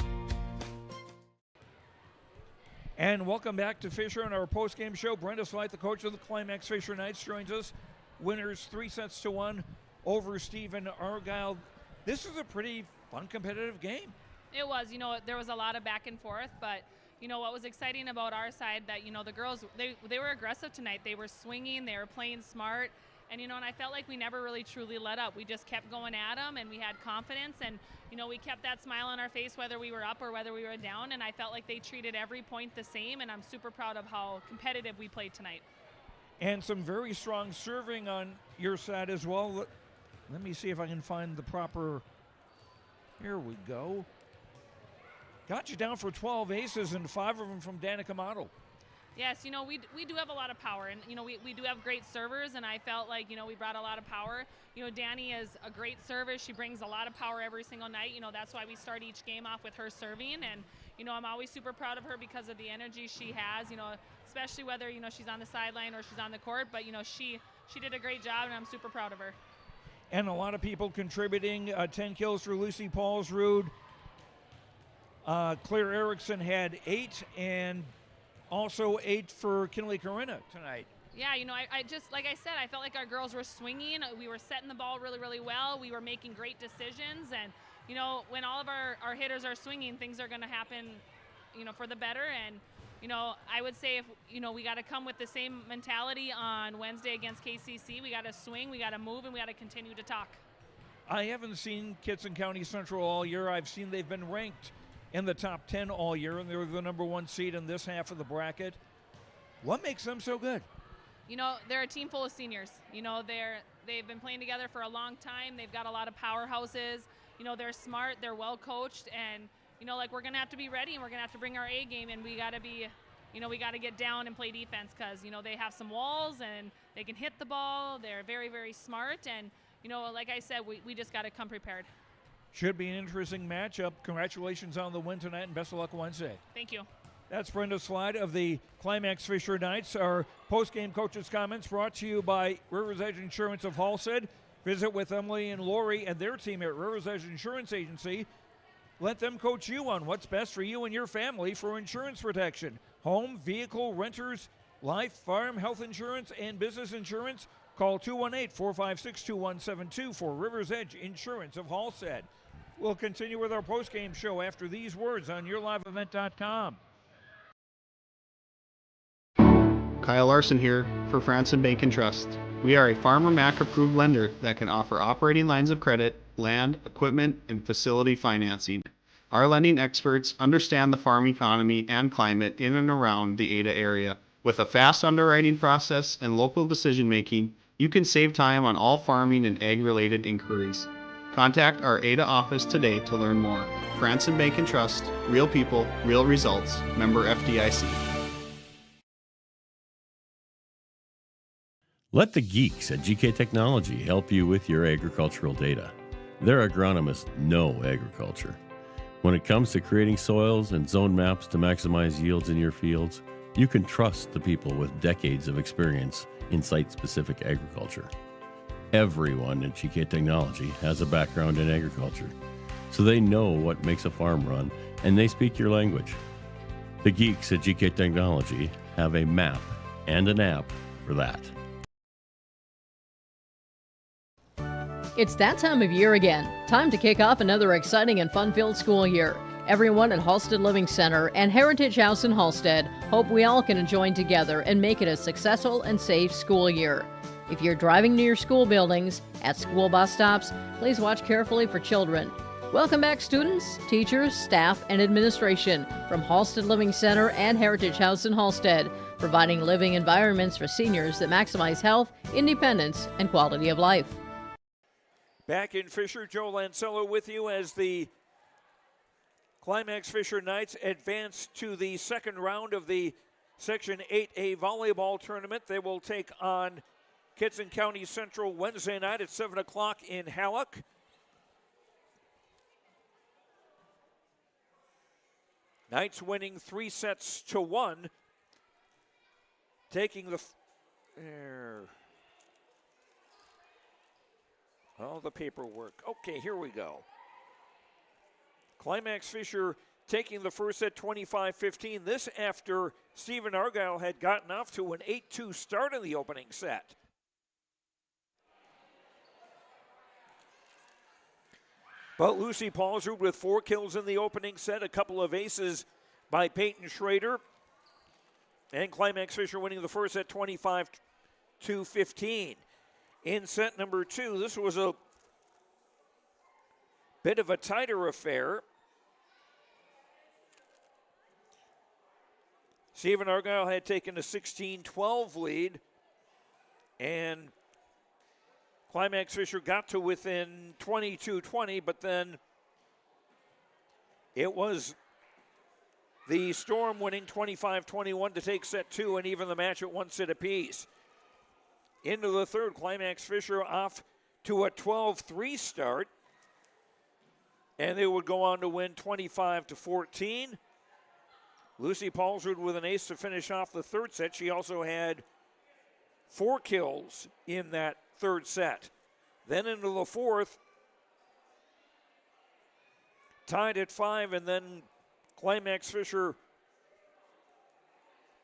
And welcome back to Fisher and our post-game show. Brenda Slight, the coach of the Climax-Fisher Knights, joins us. Winners 3-1 over Stephen Argyle. This is a pretty fun, competitive game. It was. There was a lot of back and forth, but, what was exciting about our side that, the girls, they were aggressive tonight. They were swinging, they were playing smart, and, and I felt like we never really truly let up. We just kept going at them, and we had confidence, and, we kept that smile on our face whether we were up or whether we were down, and I felt like they treated every point the same, and I'm super proud of how competitive we played tonight. And some very strong serving on your side as well. Let me see if I can find the proper, here we go. Got you down for 12 aces and 5 of them from Danica Model. Yes, we do have a lot of power, and, we do have great servers, and I felt like, we brought a lot of power. Danny is a great server. She brings a lot of power every single night. That's why we start each game off with her serving, and, I'm always super proud of her because of the energy she has, especially whether, she's on the sideline or she's on the court, but, she did a great job, and I'm super proud of her. And a lot of people contributing, 10 kills for Lucy Paulsrud. Claire Erickson had 8, and also 8 for Kinley Corinna tonight. Yeah, I just, like I said, I felt like our girls were swinging. We were setting the ball really, really well. We were making great decisions. And, when all of our hitters are swinging, things are going to happen, for the better. And, I would say if, we got to come with the same mentality on Wednesday against KCC. We got to swing, we got to move, and we got to continue to talk. I haven't seen Kitson County Central all year. I've seen they've been ranked in the top 10 all year, and they're the number 1 seed in this half of the bracket. What makes them so good? They're a team full of seniors. They've been playing together for a long time. They've got a lot of powerhouses. They're smart, they're well coached, and, we're going to have to be ready, and we're going to have to bring our A game, and we got to be, we got to get down and play defense because, they have some walls, and they can hit the ball. They're very, very smart, and, like I said, we just got to come prepared. Should be an interesting matchup. Congratulations on the win tonight, and best of luck Wednesday. Thank you. That's Brenda Slide of the Climax-Fisher Knights. Our post-game coaches' comments brought to you by Rivers Edge Insurance of Halstead. Visit with Emily and Lori and their team at Rivers Edge Insurance Agency. Let them coach you on what's best for you and your family for insurance protection. Home, vehicle, renters, life, farm, health insurance, and business insurance. Call 218-456-2172 for Rivers Edge Insurance of Halstead. We'll continue with our post-game show after these words on YourLiveEvent.com. Kyle Larson here for Franson Bank and Trust. We are a Farmer Mac approved lender that can offer operating lines of credit, land, equipment, and facility financing. Our lending experts understand the farm economy and climate in and around the Ada area. With a fast underwriting process and local decision making, you can save time on all farming and ag-related inquiries. Contact our Ada office today to learn more. Franson Bank and Trust, real people, real results. Member FDIC. Let the geeks at GK Technology help you with your agricultural data. Their agronomists know agriculture. When it comes to creating soils and zone maps to maximize yields in your fields, you can trust the people with decades of experience in site-specific agriculture. Everyone at GK Technology has a background in agriculture, so they know what makes a farm run, and they speak your language. The geeks at GK Technology have a map and an app for that. It's that time of year again. Time to kick off another exciting and fun-filled school year. Everyone at Halstead Living Center and Heritage House in Halstead hope we all can join together and make it a successful and safe school year. If you're driving near school buildings, at school bus stops, please watch carefully for children. Welcome back, students, teachers, staff, and administration from Halstead Living Center and Heritage House in Halstead, providing living environments for seniors that maximize health, independence, and quality of life. Back in Fisher, Joe Lancello with you as the Climax-Fisher Knights advance to the second round of the Section 8A volleyball tournament. They will take on Kitson County Central Wednesday night at 7 o'clock in Hallock. Knights winning 3-1, taking the all the paperwork. Okay, here we go. Climax-Fisher taking the first set 25-15. This after Stephen Argyle had gotten off to an 8-2 start in the opening set. But Lucy Paulsrud with 4 kills in the opening set, a couple of aces by Peyton Schrader. And Climax-Fisher winning the first set 25-15. In set number 2, this was a bit of a tighter affair. Stephen Argyle had taken a 16-12 lead, and Climax-Fisher got to within 22-20, but then it was the Storm winning 25-21 to take set 2 and even the match at 1 set apiece. Into the third, Climax-Fisher off to a 12-3 start, and they would go on to win 25-14. Lucy Paulsrud with an ace to finish off the third set. She also had 4 kills in that third set. Then into the fourth, tied at 5, and then Climax-Fisher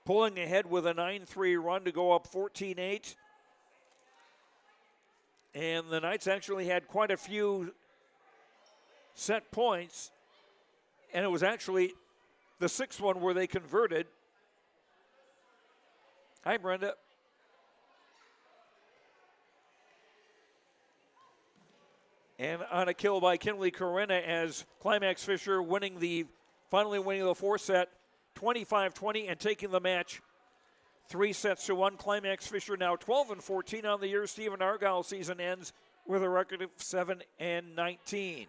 pulling ahead with a 9-3 run to go up 14-8. And the Knights actually had quite a few set points, and it was actually the 6th one where they converted. Hi, Brenda. And on a kill by Kinley Corinna as Climax-Fisher finally winning the 4th set, 25-20, and taking the match 3-1. Climax-Fisher now 12-14 on the year. Stephen Argyle season ends with a record of 7-19.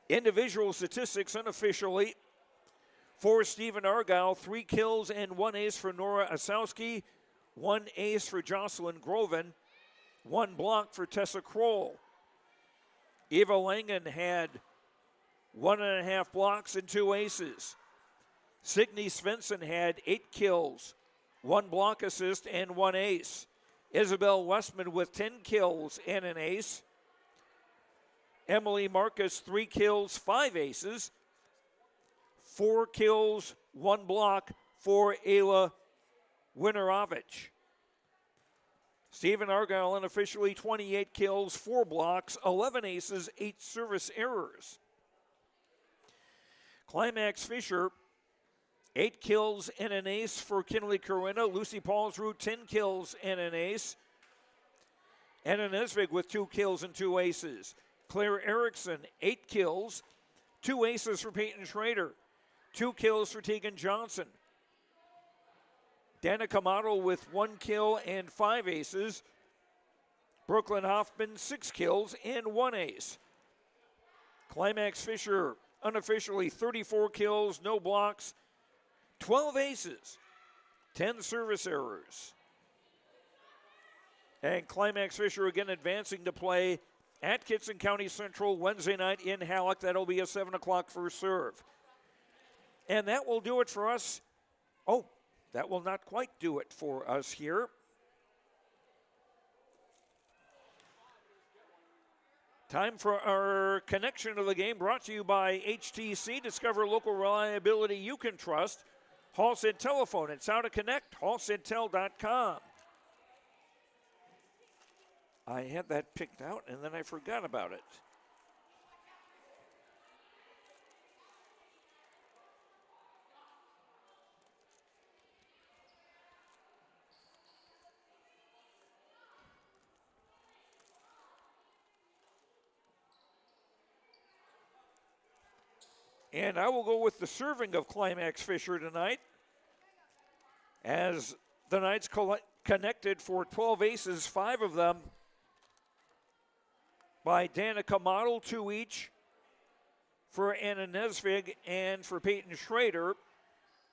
Individual statistics unofficially for Stephen Argyle: 3 kills and 1 ace for Nora Asowski, 1 ace for Jocelyn Groven, 1 block for Tessa Kroll. Eva Langen had 1.5 blocks and 2 aces. Signe Svensson had 8 kills, 1 block assist, and 1 ace. Isabel Westman with 10 kills and an ace. Emily Marcus, 3 kills, 5 aces. 4 kills, 1 block for Ayla Winorovich. Stephen Argyle unofficially 28 kills, 4 blocks, 11 aces, 8 service errors. Climax-Fisher, 8 kills and an ace for Kinley Corinna. Lucy Paulsrud, 10 kills and an ace. Anna Nesvig with 2 kills and 2 aces. Claire Erickson, 8 kills, 2 aces for Peyton Schrader, 2 kills for Tegan Johnson. Danica Model with 1 kill and 5 aces. Brooklyn Hoffman, 6 kills and 1 ace. Climax-Fisher, unofficially 34 kills, no blocks, 12 aces, 10 service errors. And Climax-Fisher again advancing to play at Kitson County Central Wednesday night in Hallock. That'll be a 7 o'clock first serve. And that will do it for us. Oh, that will not quite do it for us here. Time for our connection to the game, brought to you by HTC. Discover local reliability you can trust. Halstead Telephone. It's how to connect. halsteadtel.com. I had that picked out, and then I forgot about it. And I will go with the serving of Climax-Fisher tonight, as the Knights connected for 12 aces, 5 of them by Danica Model, 2 each for Anna Nesvig and for Peyton Schrader,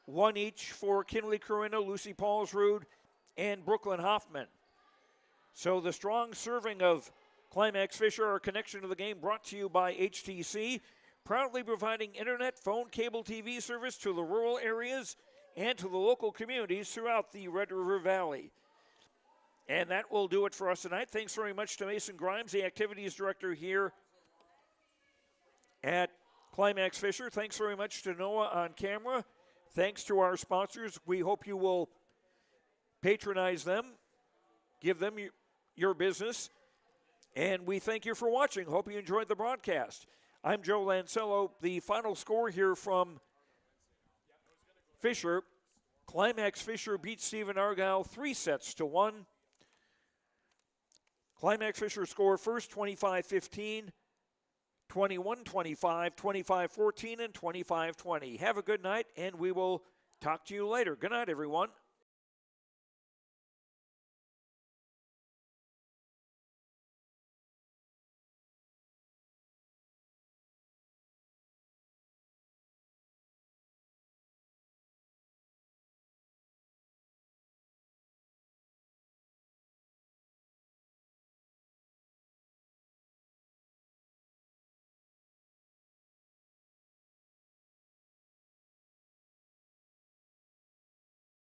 1 each for Kinley Corinna, Lucy Paulsrud, and Brooklyn Hoffman. So the strong serving of Climax-Fisher, our connection to the game, brought to you by HTC, proudly providing internet, phone, cable TV service to the rural areas and to the local communities throughout the Red River Valley. And that will do it for us tonight. Thanks very much to Mason Grimes, the activities director here at Climax-Fisher. Thanks very much to Noah on camera. Thanks to our sponsors. We hope you will patronize them, give them your business, and we thank you for watching. Hope you enjoyed the broadcast. I'm Joe Lancello. The final score here from Fisher. Climax-Fisher beats Stephen Argyle 3-1. Climax-Fisher score first, 25-15, 21-25, 25-14, and 25-20. Have a good night, and we will talk to you later. Good night, everyone.